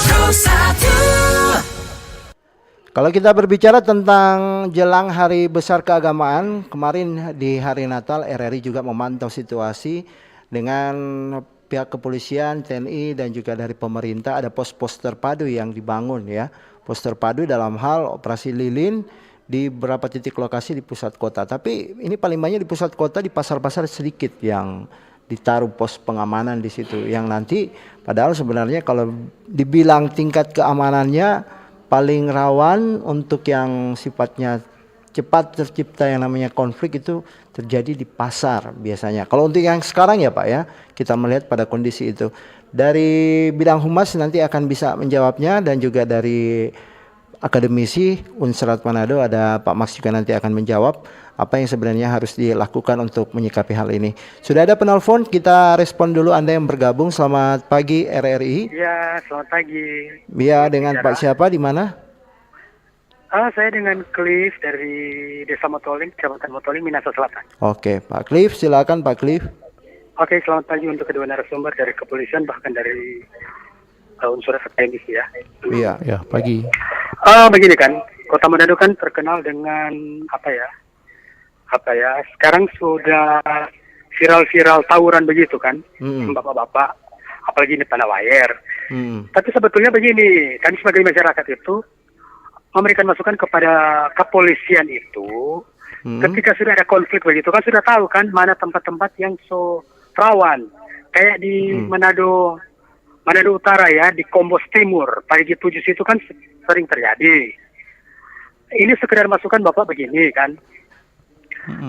Terus 1. Kalau kita berbicara tentang jelang hari besar keagamaan, kemarin di hari Natal RRI juga memantau situasi dengan pihak kepolisian, TNI dan juga dari pemerintah. Ada pos-pos terpadu yang dibangun ya. Pos terpadu dalam hal operasi lilin di beberapa titik lokasi di pusat kota. Tapi ini paling banyak di pusat kota, di pasar-pasar sedikit yang ditaruh pos pengamanan di situ. Yang nanti padahal sebenarnya kalau dibilang tingkat keamanannya paling rawan untuk yang sifatnya cepat tercipta yang namanya konflik itu terjadi di pasar biasanya. Kalau untuk yang sekarang ya Pak ya, kita melihat pada kondisi itu. Dari bidang humas nanti akan bisa menjawabnya, dan juga dari akademisi Unserat Manado ada Pak Max juga nanti akan menjawab apa yang sebenarnya harus dilakukan untuk menyikapi hal ini. Sudah ada penelpon, kita respon dulu Anda yang bergabung. Selamat pagi RRI. Ya, selamat pagi. Ya, dengan Pak siapa di mana? Saya dengan Cliff dari Desa Motoling, Kecamatan Motoling, Minahasa Selatan. Oke, Pak Cliff, silakan Pak Cliff. Oke, selamat pagi untuk kedua narasumber dari kepolisian, bahkan dari unsur akademisi ya. Iya, Ya, pagi. Begini kan, Kota Manado kan terkenal dengan apa ya? Sekarang sudah viral-viral tawuran begitu kan, bapak-bapak, apalagi di Panawayer. Tapi sebetulnya begini, kami sebagai masyarakat itu memberikan masukan kepada kepolisian itu, ketika sudah ada konflik begitu kan sudah tahu kan mana tempat-tempat yang so rawan, kayak di Manado Utara ya, di Kombos Timur, Parigi 7 situ kan sering terjadi. Ini sekedar masukan Bapak begini kan.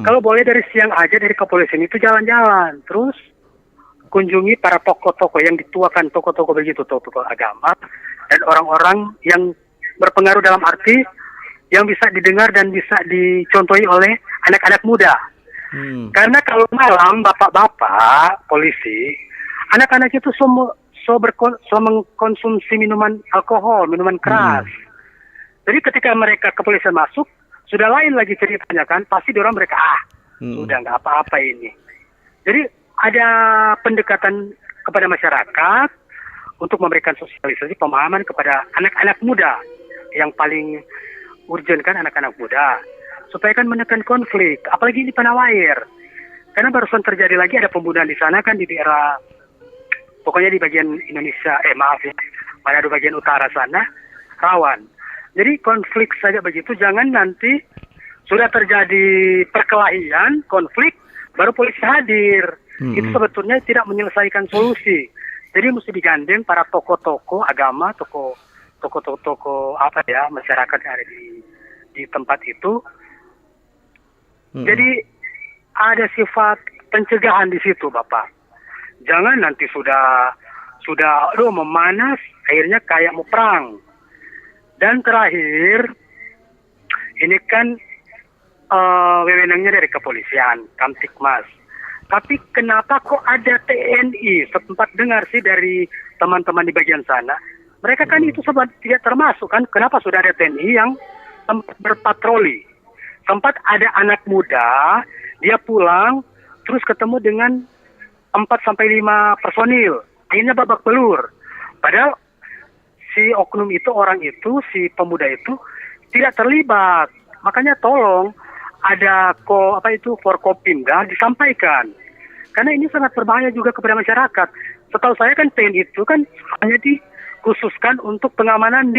Kalau boleh dari siang aja dari kepolisian itu jalan-jalan, terus kunjungi para tokoh-tokoh yang dituakan, tokoh-tokoh begitu, tokoh agama dan orang-orang yang berpengaruh dalam arti yang bisa didengar dan bisa dicontohi oleh anak-anak muda. Karena kalau malam bapak-bapak polisi, anak-anak itu semua mengkonsumsi minuman alkohol, minuman keras. Jadi ketika mereka kepolisian masuk, sudah lain lagi ceritanya kan, pasti diorang mereka sudah nggak apa-apa ini. Jadi ada pendekatan kepada masyarakat untuk memberikan sosialisasi pemahaman kepada anak-anak muda, yang paling urgent kan anak-anak muda, supaya kan menekan konflik, apalagi di Panawayer. Karena barusan terjadi lagi ada pembunuhan di sana kan, di daerah, pokoknya di bagian Indonesia, Manado bagian utara sana, rawan. Jadi konflik saja begitu, jangan nanti sudah terjadi perkelahian, konflik, baru polisi hadir. Itu sebetulnya tidak menyelesaikan solusi. Jadi mesti digandeng para tokoh-tokoh agama, tokoh masyarakat yang ada di tempat itu. Jadi ada sifat pencegahan di situ, Bapak. Jangan nanti sudah memanas, akhirnya kayak mau perang. Dan terakhir, ini kan wewenangnya dari kepolisian, Kamtibmas. Tapi kenapa kok ada TNI? Sempat dengar sih dari teman-teman di bagian sana. Mereka kan itu sempat tidak termasuk kan. Kenapa sudah ada TNI yang sempat berpatroli? Sempat ada anak muda, dia pulang, terus ketemu dengan 4-5 personil. Akhirnya babak belur. Padahal si oknum itu, orang itu, si pemuda itu tidak terlibat. Makanya tolong ada Forkopimda disampaikan. Karena ini sangat berbahaya juga kepada masyarakat. Setahu saya kan TNI itu kan hanya dikhususkan untuk pengamanan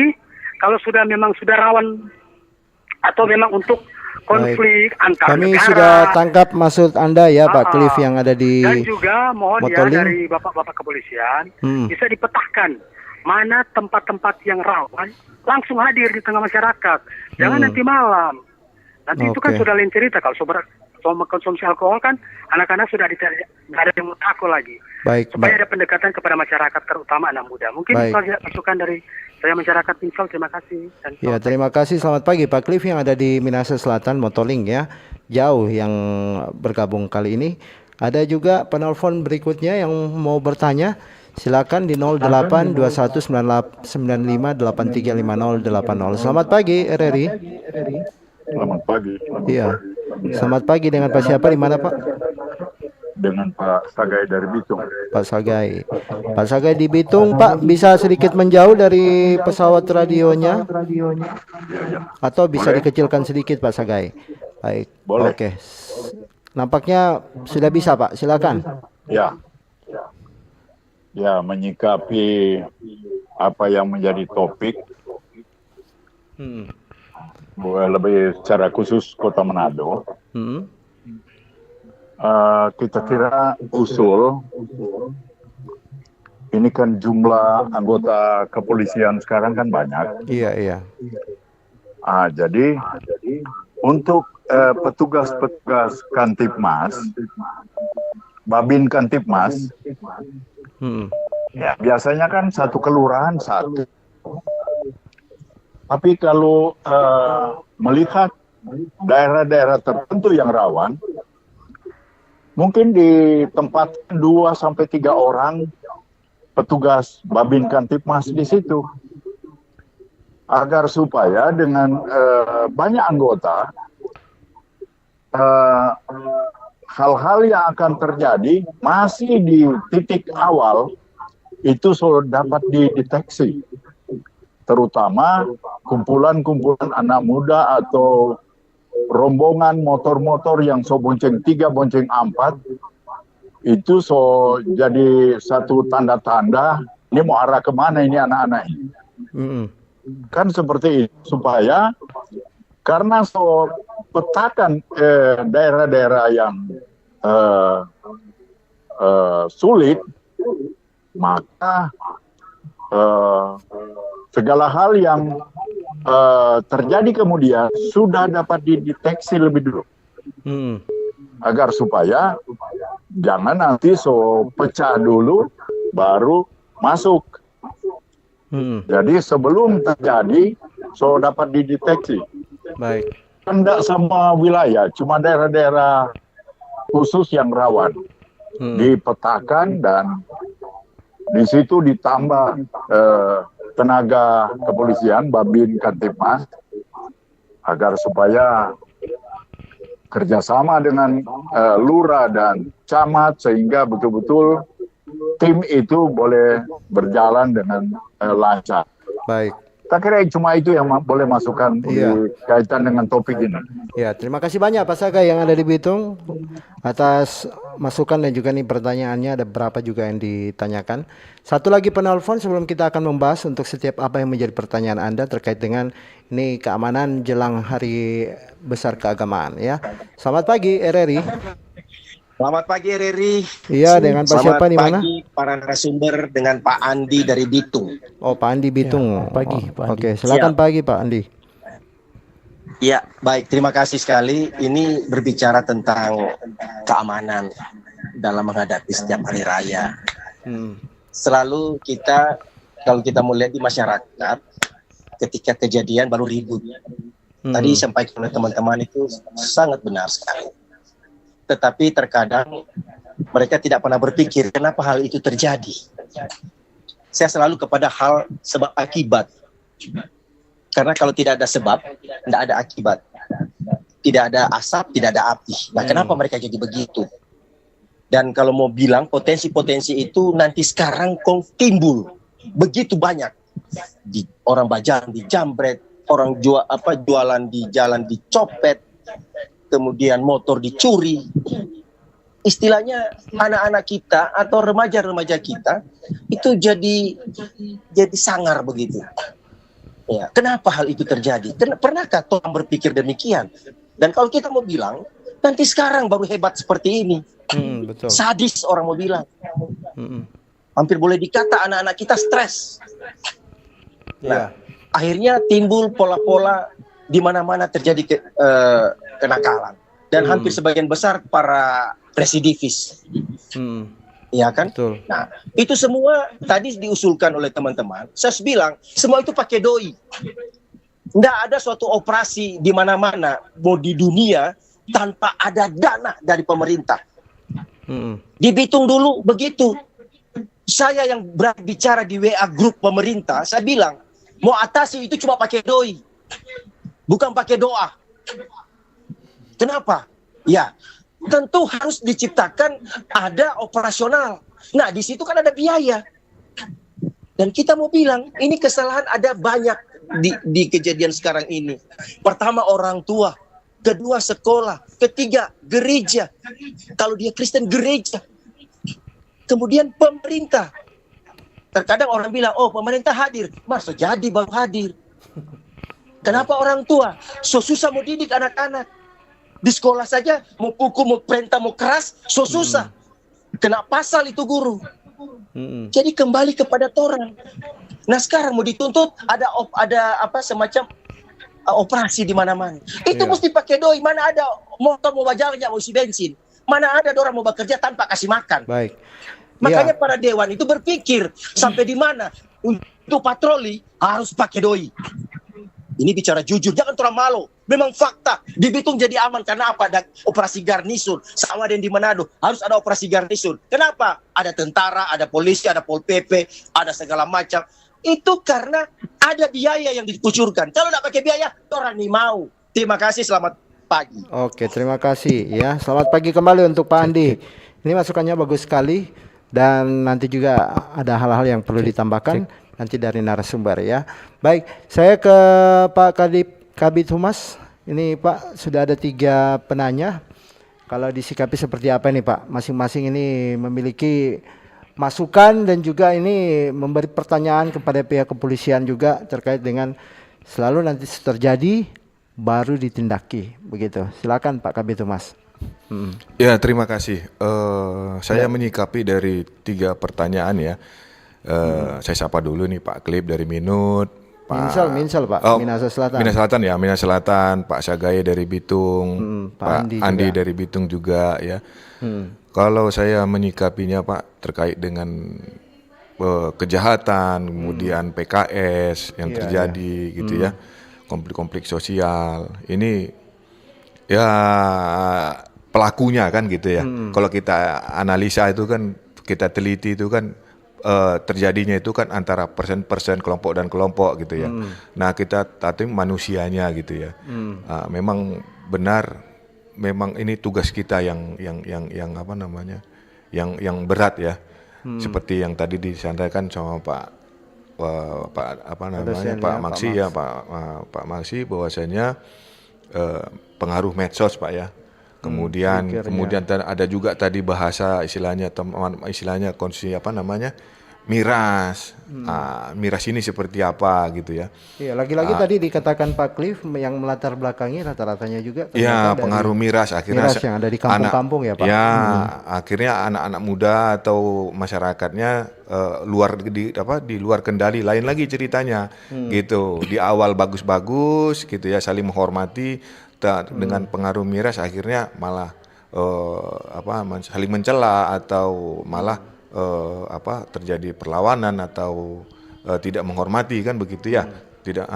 kalau memang sudah rawan atau memang untuk konflik antar Kami negara. sudah tangkap maksud Anda ya Pak Cliff yang ada di Dan juga mohon Motoling. ya dari bapak-bapak kepolisian bisa dipetahkan mana tempat-tempat yang rawan, langsung hadir di tengah masyarakat. Jangan nanti malam. Nanti itu kan sudah lain cerita. Kalau mengkonsumsi alkohol kan anak-anak sudah tidak ada yang takut lagi. Baik, Supaya Mbak. ada pendekatan kepada masyarakat, terutama anak muda. Mungkin Baik. itu masukan dari saya masyarakat Timsel. Terima kasih. Dan Ya, terima kasih. Selamat pagi Pak Cliff yang ada di Minahasa Selatan, Motoling ya. Jauh yang bergabung kali ini. Ada juga penelpon berikutnya yang mau bertanya. Silakan di 082195835080. Selamat pagi RRI. Selamat pagi. Iya. Selamat pagi, dengan Pak siapa, di mana Pak? Dengan Pak Sagai dari Bitung. Pak Sagai. Pak Sagai di Bitung, Pak, bisa sedikit menjauh dari pesawat radionya? Atau bisa dikecilkan sedikit Pak Sagai? Baik. Boleh. Oke. Nampaknya sudah bisa Pak, silakan. Ya. Ya, menyikapi apa yang menjadi topik, lebih secara khusus Kota Manado, kita kira usul, ini kan jumlah anggota kepolisian sekarang kan banyak. Iya. Jadi untuk petugas-petugas Kantipmas, Babin Kantipmas, ya biasanya kan satu kelurahan satu. Tapi kalau melihat daerah-daerah tertentu yang rawan, mungkin ditempatkan 2 sampai 3 orang petugas Babin Kantipmas di situ, agar supaya dengan banyak anggota, hal-hal yang akan terjadi masih di titik awal itu sudah dapat dideteksi, terutama kumpulan-kumpulan anak muda atau rombongan motor-motor yang bonceng 3, bonceng 4, itu jadi satu tanda-tanda ini mau arah kemana ini anak-anak ini. Kan seperti itu, supaya karena petakan daerah-daerah yang sulit, maka segala hal yang terjadi kemudian sudah dapat dideteksi lebih dulu, agar supaya jangan nanti pecah dulu baru masuk. Jadi sebelum terjadi dapat dideteksi. Baik. Tidak semua wilayah, cuma daerah-daerah khusus yang rawan dipetakan, dan di situ ditambah tenaga kepolisian Babin Kantipmas agar supaya kerjasama dengan lurah dan camat sehingga betul-betul tim itu boleh berjalan dengan lancar. Baik. Tak kira cuma itu yang boleh masukkan kaitan dengan topik ini. Ya, terima kasih banyak Pak Sagai yang ada di Bitung atas masukan dan juga nih pertanyaannya, ada berapa juga yang ditanyakan. Satu lagi penelpon sebelum kita akan membahas untuk setiap apa yang menjadi pertanyaan Anda terkait dengan ini keamanan jelang hari besar keagamaan ya. Selamat pagi RRI. Selamat pagi RRI. Iya, dengan Pak siapa di mana? Selamat pagi para narasumber, dengan Pak Andi dari Bitung. Oh, Pak Andi Bitung. Pagi, Pak Andi. Oke, silakan pagi Pak Andi. Ya, baik. Terima kasih sekali. Ini berbicara tentang keamanan dalam menghadapi setiap hari raya. Selalu kalau kita mau lihat di masyarakat, ketika kejadian baru ribut. Tadi disampaikan oleh teman-teman itu sangat benar sekali. Tetapi terkadang mereka tidak pernah berpikir kenapa hal itu terjadi. Saya selalu kepada hal sebab akibat. Karena kalau tidak ada sebab, tidak ada akibat. Tidak ada asap, tidak ada api. Nah, kenapa mereka jadi begitu? Dan kalau mau bilang potensi-potensi itu nanti sekarang timbul begitu banyak. Orang bajaran dijambret, orang jualan di jalan dicopet, kemudian motor dicuri. Istilahnya anak-anak kita atau remaja-remaja kita itu jadi sangar begitu. Ya, kenapa hal itu terjadi? Pernahkah orang berpikir demikian? Dan kalau kita mau bilang, nanti sekarang baru hebat seperti ini. Betul. Sadis orang mau bilang. Hampir boleh dikata anak-anak kita stres. Nah, akhirnya timbul pola-pola di mana-mana terjadi kenakalan. dan hampir sebagian besar para residivis. Ya kan? Betul. Nah, itu semua tadi diusulkan oleh teman-teman. Saya bilang, semua itu pakai doi. Nggak ada suatu operasi di mana-mana, mau di dunia, tanpa ada dana dari pemerintah. Di Bitung dulu begitu. Saya yang berbicara di WA grup pemerintah, saya bilang, mau atasi itu cuma pakai doi. Bukan pakai doa. Kenapa? Ya, tentu harus diciptakan ada operasional. Nah, di situ kan ada biaya. Dan kita mau bilang, ini kesalahan ada banyak di kejadian sekarang ini. Pertama orang tua, kedua sekolah, ketiga gereja. Kalau dia Kristen, gereja. Kemudian pemerintah. Terkadang orang bilang, oh pemerintah hadir. Masa jadi baru hadir. Kenapa orang tua? So susah mau didik anak-anak. Di sekolah saja mau pukul, mau perintah, mau keras, so susah. Kena pasal itu guru. Jadi kembali kepada orang. Nah sekarang mau dituntut ada apa semacam operasi di mana-mana. Itu mesti pakai doi. Mana ada motor mau bajalnya mau isi bensin. Mana ada orang mau bekerja tanpa kasih makan. Baik. Makanya para dewan itu berpikir sampai di mana untuk patroli harus pakai doi. Ini bicara jujur, jangan terlalu malu. Memang fakta, di Bitung jadi aman karena apa? Ada operasi garnisun. Sama dengan di Manado, harus ada operasi garnisun. Kenapa? Ada tentara, ada polisi, ada Pol PP, ada segala macam. Itu karena ada biaya yang dikucurkan. Kalau tidak pakai biaya, orang nih mau. Terima kasih, selamat pagi. Oke, terima kasih ya. Selamat pagi kembali untuk Pak Andi. Ini masukannya bagus sekali dan nanti juga ada hal-hal yang perlu ditambahkan nanti dari narasumber ya. Baik, saya ke Pak Kabid Humas. Ini Pak, sudah ada 3 penanya. Kalau disikapi seperti apa nih Pak? Masing-masing ini memiliki masukan dan juga ini memberi pertanyaan kepada pihak kepolisian juga terkait dengan selalu nanti terjadi baru ditindaki begitu. Silakan Pak Kabid Humas. Ya, terima kasih. Saya menyikapi dari 3 pertanyaan ya. Saya sapa dulu nih Pak Klip dari Minut, Pak Minsel Pak, Minahasa Selatan. Minahasa Selatan, Pak Sagaye dari Bitung, Pak Andi dari Bitung juga ya. Kalau saya menyikapinya Pak terkait dengan kejahatan, kemudian PKS yang terjadi gitu ya, konflik-konflik sosial, ini ya pelakunya kan gitu ya. Kalau kita analisa itu kan, kita teliti itu kan terjadinya itu kan antara persen kelompok dan kelompok gitu ya. Nah kita tadi manusianya gitu ya. Memang benar, memang ini tugas kita yang apa namanya, yang berat ya. Seperti yang tadi disampaikan sama Pak Maksi ya, Pak Maksi bahwasanya pengaruh medsos Pak ya. Kemudian ada juga tadi bahasa istilahnya konsumsi apa namanya, miras. Miras ini seperti apa gitu ya. Iya, lagi-lagi tadi dikatakan Pak Cliff yang melatar belakangi rata-ratanya juga ya pengaruh miras akhirnya miras yang ada di kampung-kampung ya Pak. Ya, akhirnya anak-anak muda atau masyarakatnya di luar kendali, lain lagi ceritanya gitu. Di awal bagus-bagus gitu ya, saling menghormati. Dengan pengaruh miras akhirnya malah saling mencela atau malah terjadi perlawanan atau tidak menghormati kan begitu ya. Tidak.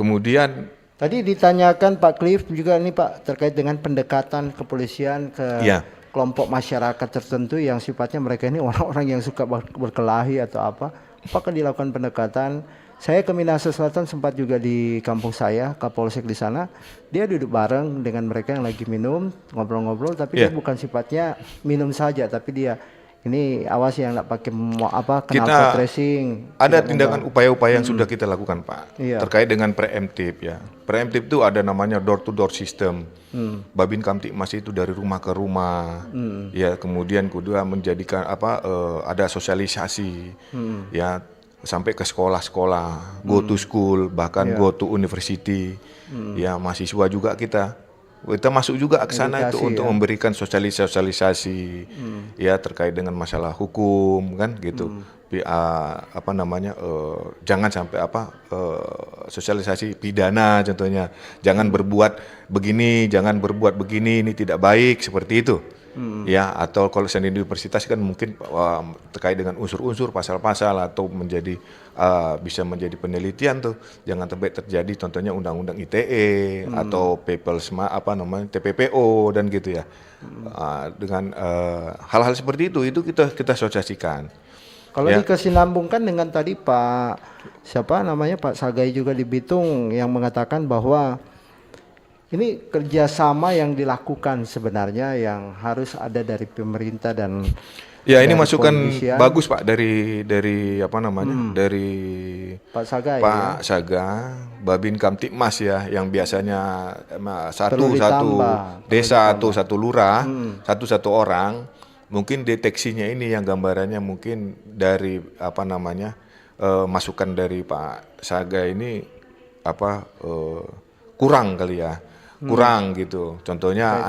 Kemudian tadi ditanyakan Pak Cliff juga nih Pak terkait dengan pendekatan kepolisian ke kelompok masyarakat tertentu yang sifatnya mereka ini orang-orang yang suka berkelahi atau apa. Apakah dilakukan pendekatan? Saya ke Minahasa Selatan sempat juga di kampung saya, Kapolsek di sana. Dia duduk bareng dengan mereka yang lagi minum, ngobrol-ngobrol, tapi dia bukan sifatnya minum saja, tapi dia ini awas yang nggak pakai knalpot tracing. Ada tindakan upaya-upaya yang sudah kita lakukan Pak, terkait dengan preemptif ya. Preemptif itu ada namanya door to door system. Babin Kamtibmas itu dari rumah ke rumah, ya kemudian kedua menjadikan ada sosialisasi, ya. Sampai ke sekolah-sekolah, go to school, bahkan go to university, ya mahasiswa juga kita masuk juga ke sana itu untuk memberikan sosialisasi, ya terkait dengan masalah hukum kan gitu, apa namanya jangan sampai sosialisasi pidana contohnya, jangan berbuat begini, jangan berbuat begini, ini tidak baik seperti itu. Ya, atau kalau di universitas kan mungkin terkait dengan unsur-unsur pasal-pasal atau bisa menjadi penelitian tuh, jangan sampai terjadi contohnya undang-undang ITE atau TPPO dan gitu ya. Dengan hal-hal seperti itu kita sosialisasikan. Kalau dikesinambungkan dengan tadi Pak Sagai juga di Bitung yang mengatakan bahwa ini kerjasama yang dilakukan sebenarnya yang harus ada dari pemerintah dan ini masukan bagus Pak dari dari Pak Sagai, Babin Kamtipmas ya, yang biasanya satu desa atau satu lurah, satu orang, mungkin deteksinya ini yang gambarannya mungkin dari masukan dari Pak Sagai ini kurang kali ya. Kurang gitu. Contohnya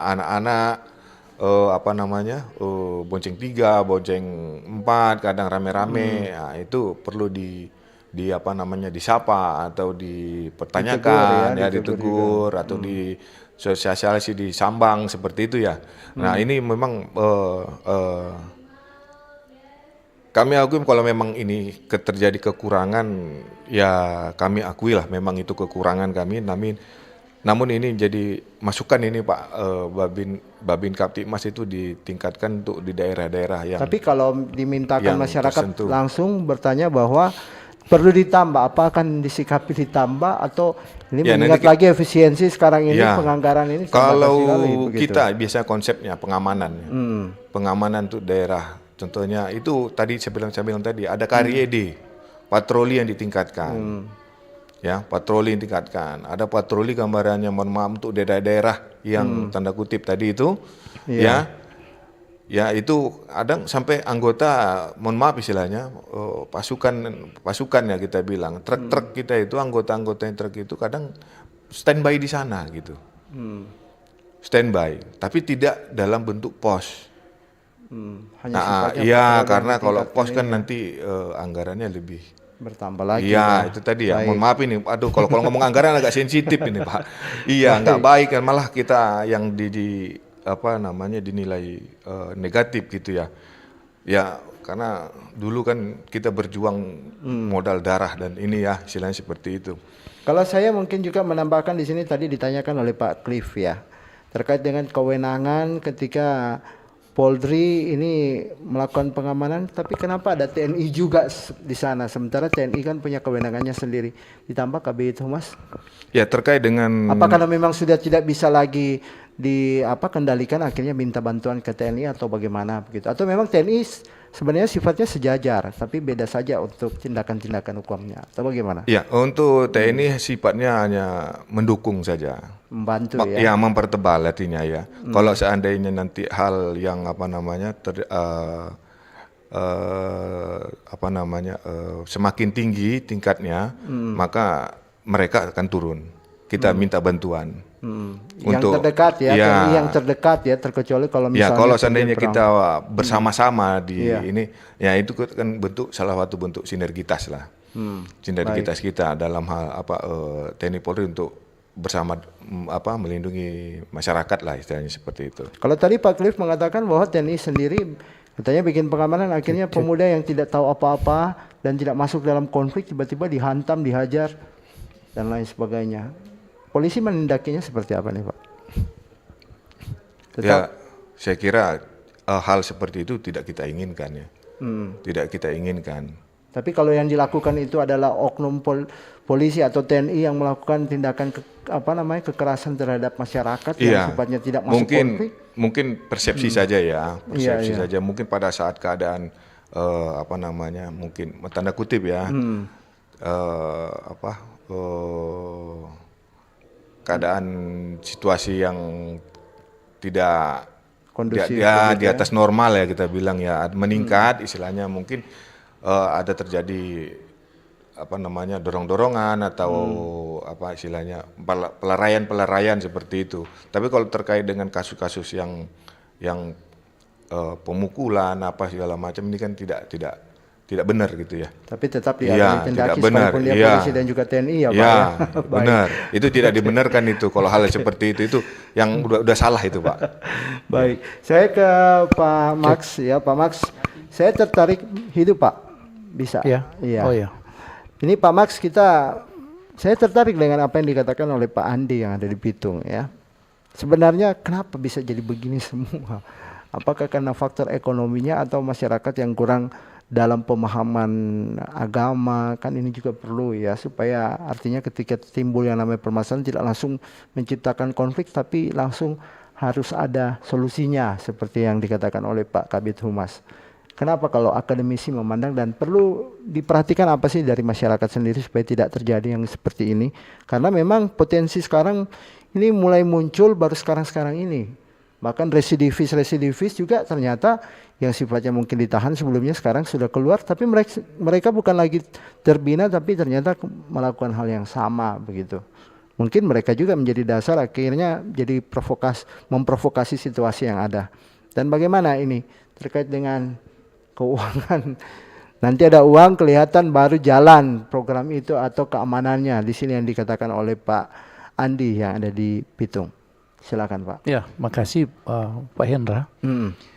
anak-anak bonceng 3, bonceng 4, kadang rame-rame. Nah, itu perlu disapa atau dipertanyakan, ditegur atau disosialisasi, disambang seperti itu ya. Nah, ini memang kami akui kalau memang ini terjadi kekurangan, ya kami akui lah memang itu kekurangan kami. Namun ini jadi masukan ini Pak Babin Kamtipmas itu ditingkatkan untuk di daerah-daerah yang. Tapi kalau dimintakan masyarakat langsung bertanya bahwa perlu ditambah, apa akan disikapi ditambah atau ini mengingat lagi efisiensi sekarang ini penganggaran ini. Kalau kita biasa konsepnya pengamanan, pengamanan untuk daerah. Contohnya itu tadi saya bilang tadi ada KRIED, patroli yang ditingkatkan, patroli yang ditingkatkan. Ada patroli gambarannya, mohon maaf untuk daerah-daerah yang tanda kutip tadi itu, ya itu ada sampai anggota, mohon maaf istilahnya pasukan ya kita bilang, truk kita itu anggota-anggota yang truk itu kadang standby di sana gitu, standby, tapi tidak dalam bentuk pos. Karena kalau pos kan nanti anggarannya lebih bertambah lagi. Iya, itu tadi ya. Mohon maaf ini. Aduh, kalau ngomong anggaran agak sensitif ini, Pak. Iya, nggak baik kan, malah kita yang dinilai negatif gitu ya. Ya, karena dulu kan kita berjuang modal darah dan ini ya, istilahnya seperti itu. Kalau saya mungkin juga menambahkan di sini tadi ditanyakan oleh Pak Cliff ya, terkait dengan kewenangan ketika Polri ini melakukan pengamanan, tapi kenapa ada TNI juga di sana? Sementara TNI kan punya kewenangannya sendiri. Ditambah Kabid Humas. Ya, terkait dengan. Apakah memang sudah tidak bisa lagi kendalikan, akhirnya minta bantuan ke TNI atau bagaimana begitu? Atau memang TNI sebenarnya sifatnya sejajar, tapi beda saja untuk tindakan-tindakan hukumnya atau bagaimana? Ya, untuk TNI sifatnya hanya mendukung saja. Membantu ya. Ya, mempertebal artinya ya. Kalau seandainya nanti hal yang semakin tinggi tingkatnya, maka mereka akan turun. Kita minta bantuan. Yang terdekat ya, yang terdekat ya, terkecuali kalau misalnya. Ya, kalau seandainya kita bersama-sama di ini, ya itu kan salah satu bentuk sinergitas lah. Sinergitas kita dalam hal TNI Polri untuk bersama melindungi masyarakat lah, istilahnya seperti itu. Kalau tadi Pak Cliff mengatakan bahwa TNI sendiri katanya bikin pengamanan, akhirnya pemuda yang tidak tahu apa-apa dan tidak masuk dalam konflik tiba-tiba dihantam, dihajar dan lain sebagainya. Polisi menindakinya seperti apa nih Pak? Ya, saya kira hal seperti itu tidak kita inginkan ya. Tidak kita inginkan. Tapi kalau yang dilakukan itu adalah oknum polisi atau TNI yang melakukan tindakan kekerasan terhadap masyarakat yang sifatnya tidak masuk konflik. Mungkin persepsi saja ya, persepsi saja. Mungkin pada saat keadaan mungkin tanda kutip ya, keadaan situasi yang tidak kondusif di atas normal ya kita bilang ya, meningkat istilahnya, mungkin ada terjadi dorong-dorongan atau istilahnya pelarian seperti itu. Tapi kalau terkait dengan kasus-kasus yang pemukulan apa segala macam ini kan tidak benar gitu ya. Tapi tetap Iya, diakui tidak Tindaki benar. sekalipun dia Iya. polisi dan juga TNI ya Pak Ya, ya. Baik. benar. Itu tidak dibenarkan itu kalau hal seperti itu yang udah salah itu Pak. Baik, saya ke Pak Max ya, Pak Max. Saya tertarik hidup Pak, bisa? Ya. Iya. Oh ya. Ini Pak Max saya tertarik dengan apa yang dikatakan oleh Pak Andi yang ada di Bitung ya. Sebenarnya kenapa bisa jadi begini semua? Apakah karena faktor ekonominya atau masyarakat yang kurang dalam pemahaman agama? Kan ini juga perlu ya, supaya artinya ketika timbul yang namanya permasalahan tidak langsung menciptakan konflik, tapi langsung harus ada solusinya seperti yang dikatakan oleh Pak Kabid Humas. Kenapa kalau akademisi memandang dan perlu diperhatikan apa sih dari masyarakat sendiri supaya tidak terjadi yang seperti ini? Karena memang potensi sekarang ini mulai muncul baru sekarang-sekarang ini. Bahkan residivis juga ternyata yang sifatnya mungkin ditahan sebelumnya sekarang sudah keluar, tapi mereka bukan lagi terbina tapi ternyata melakukan hal yang sama begitu. Mungkin mereka juga menjadi dasar akhirnya jadi memprovokasi situasi yang ada. Dan bagaimana ini terkait dengan keuangan? Nanti ada uang kelihatan baru jalan program itu atau keamanannya. Di sini yang dikatakan oleh Pak Andi yang ada di Bitung. Silakan Pak. Ya, makasih Pak Hendra.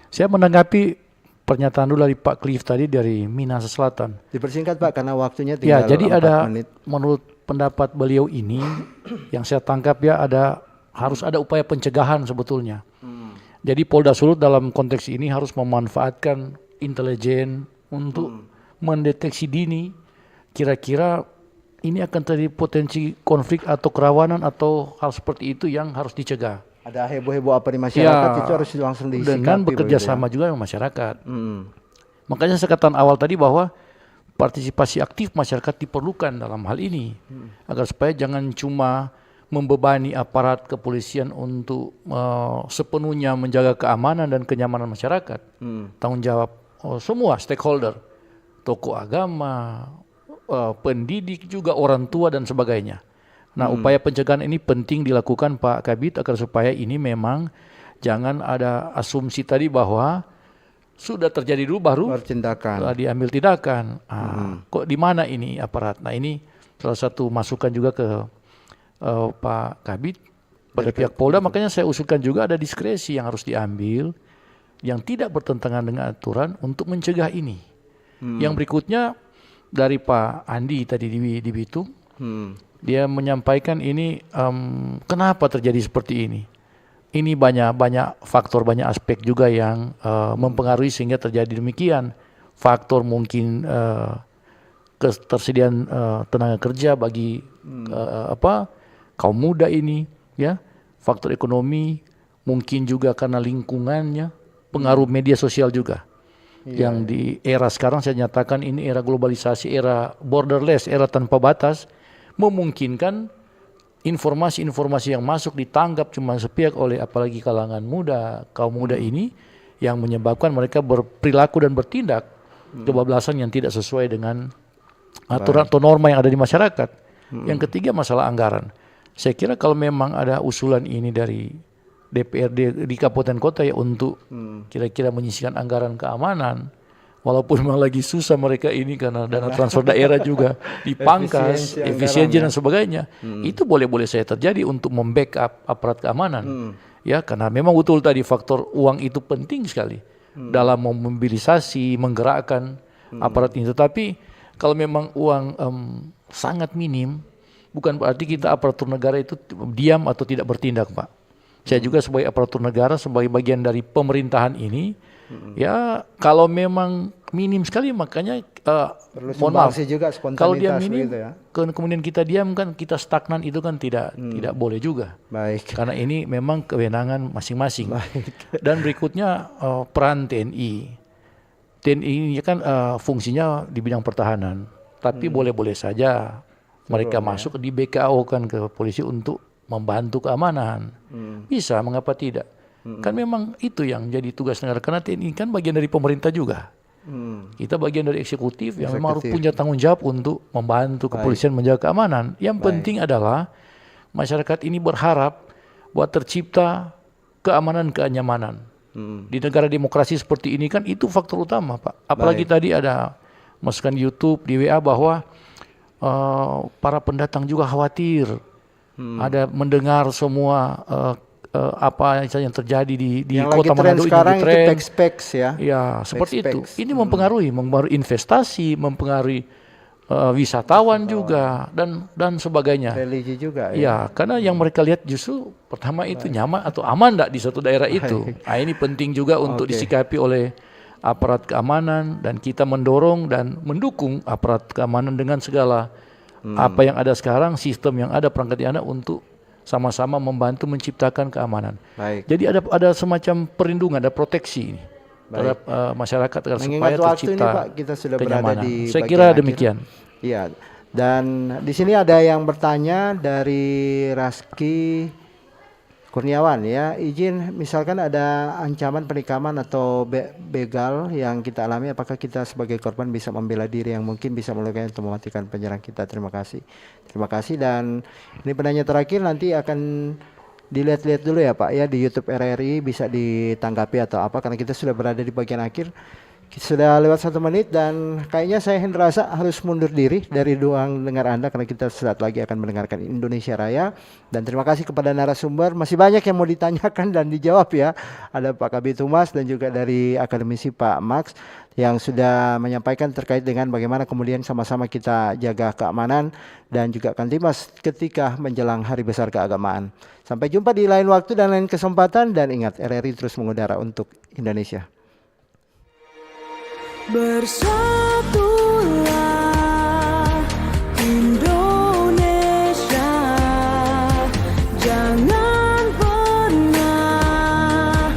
Saya menanggapi pernyataan dulu dari Pak Cliff tadi dari Minahasa Selatan. Dipersingkat Pak karena waktunya Ya, tinggal jadi 4 ada menit. menurut pendapat beliau ini yang saya tangkap ya harus ada upaya pencegahan sebetulnya. Jadi Polda Sulut dalam konteks ini harus memanfaatkan intelijen untuk mendeteksi dini kira-kira ini akan terjadi potensi konflik atau kerawanan atau hal seperti itu yang harus dicegah. Ada heboh-heboh apa di masyarakat itu harus langsung disikapi. Dengan bekerja sama juga dengan masyarakat. Makanya saya katakan awal tadi bahwa partisipasi aktif masyarakat diperlukan dalam hal ini agar supaya jangan cuma membebani aparat kepolisian untuk sepenuhnya menjaga keamanan dan kenyamanan masyarakat. Tanggung jawab semua stakeholder, tokoh agama, pendidik juga orang tua dan sebagainya. Nah, upaya pencegahan ini penting dilakukan Pak Kabid agar supaya ini memang jangan ada asumsi tadi bahwa sudah terjadi dulu baru diambil tindakan. Kok di mana ini aparat? Nah, ini salah satu masukan juga ke Pak Kabid pada pihak Polda. Makanya saya usulkan juga ada diskresi yang harus diambil yang tidak bertentangan dengan aturan untuk mencegah ini. Yang berikutnya dari Pak Andi tadi di Bitung, dia menyampaikan ini kenapa terjadi seperti ini. Ini banyak faktor, banyak aspek juga yang mempengaruhi sehingga terjadi demikian. Faktor mungkin ketersediaan tenaga kerja bagi kaum muda ini, ya. Faktor ekonomi, mungkin juga karena lingkungannya, pengaruh media sosial juga. Yang di era sekarang saya nyatakan ini era globalisasi, era borderless, era tanpa batas, memungkinkan informasi-informasi yang masuk ditanggap cuma sepihak oleh apalagi kalangan muda, kaum muda ini yang menyebabkan mereka berperilaku dan bertindak kebablasan yang tidak sesuai dengan aturan atau norma yang ada di masyarakat. Yang ketiga masalah anggaran. Saya kira kalau memang ada usulan ini dari DPRD di kabupaten kota ya untuk kira-kira menyisihkan anggaran keamanan, walaupun memang lagi susah mereka ini karena dana transfer daerah juga dipangkas, efisiensi dan sebagainya, itu boleh-boleh saya terjadi untuk membackup aparat keamanan, ya karena memang betul tadi faktor uang itu penting sekali dalam memobilisasi, menggerakkan aparat ini. Tetapi kalau memang uang sangat minim, bukan berarti kita aparatur negara itu diam atau tidak bertindak, Pak. Saya juga sebagai aparatur negara, sebagai bagian dari pemerintahan ini, ya kalau memang minim sekali makanya mohon maaf, juga kalau dia minim, gitu ya. kemudian kita diam kan kita stagnan itu kan tidak boleh juga. Baik. Karena ini memang kewenangan masing-masing. Dan berikutnya peran TNI. TNI ini kan fungsinya di bidang pertahanan, tapi boleh-boleh saja mereka masuk di BKO kan ke polisi untuk membantu keamanan. Bisa, mengapa tidak? Kan memang itu yang jadi tugas negara. Karena TNI kan bagian dari pemerintah juga. Kita bagian dari eksekutif yang memang harus punya tanggung jawab untuk membantu kepolisian menjaga keamanan. Yang penting adalah masyarakat ini berharap bahwa tercipta keamanan, kenyamanan. Di negara demokrasi seperti ini kan itu faktor utama, Pak. Apalagi tadi ada masukan di YouTube, di WA bahwa para pendatang juga khawatir. Ada mendengar semua apa yang terjadi di yang kota lagi tren Manado sekarang ini itu PEX ya. Ya, seperti itu. PEX. Ini mempengaruhi investasi, mempengaruhi wisatawan juga dan sebagainya. Religi juga ya. Karena yang mereka lihat justru pertama itu nyaman atau aman enggak di suatu daerah itu. Nah, ini penting juga untuk disikapi oleh aparat keamanan dan kita mendorong dan mendukung aparat keamanan dengan segala apa yang ada sekarang, sistem yang ada, perangkat yang ada untuk sama-sama membantu menciptakan keamanan. Jadi ada semacam perlindungan, ada proteksi terhadap masyarakat agar supaya waktu tercipta ini, Pak, kita sudah kenyamanan. berada di Saya bagian kira akhir. demikian. Iya. Dan di sini ada yang bertanya dari Raski Kurniawan ya, izin misalkan ada ancaman penikaman atau begal yang kita alami, apakah kita sebagai korban bisa membela diri yang mungkin bisa melukai atau mematikan penyerang kita? Terima kasih. Terima kasih. Dan ini penanya terakhir, nanti akan dilihat-lihat dulu ya Pak ya di YouTube RRI, bisa ditanggapi atau apa, karena kita sudah berada di bagian akhir. Sudah lewat 1 menit dan kayaknya saya rasa harus mundur diri dari ruang dengar Anda karena kita saat lagi akan mendengarkan Indonesia Raya. Dan terima kasih kepada narasumber, masih banyak yang mau ditanyakan dan dijawab ya. Ada Pak Kabid Humas dan juga dari akademisi Pak Max yang sudah menyampaikan terkait dengan bagaimana kemudian sama-sama kita jaga keamanan dan juga Kantimas ketika menjelang Hari Besar Keagamaan. Sampai jumpa di lain waktu dan lain kesempatan, dan ingat RRI terus mengudara untuk Indonesia. Bersatulah Indonesia, jangan pernah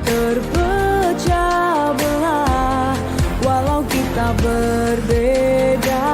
terpecah belah, walau kita berbeda.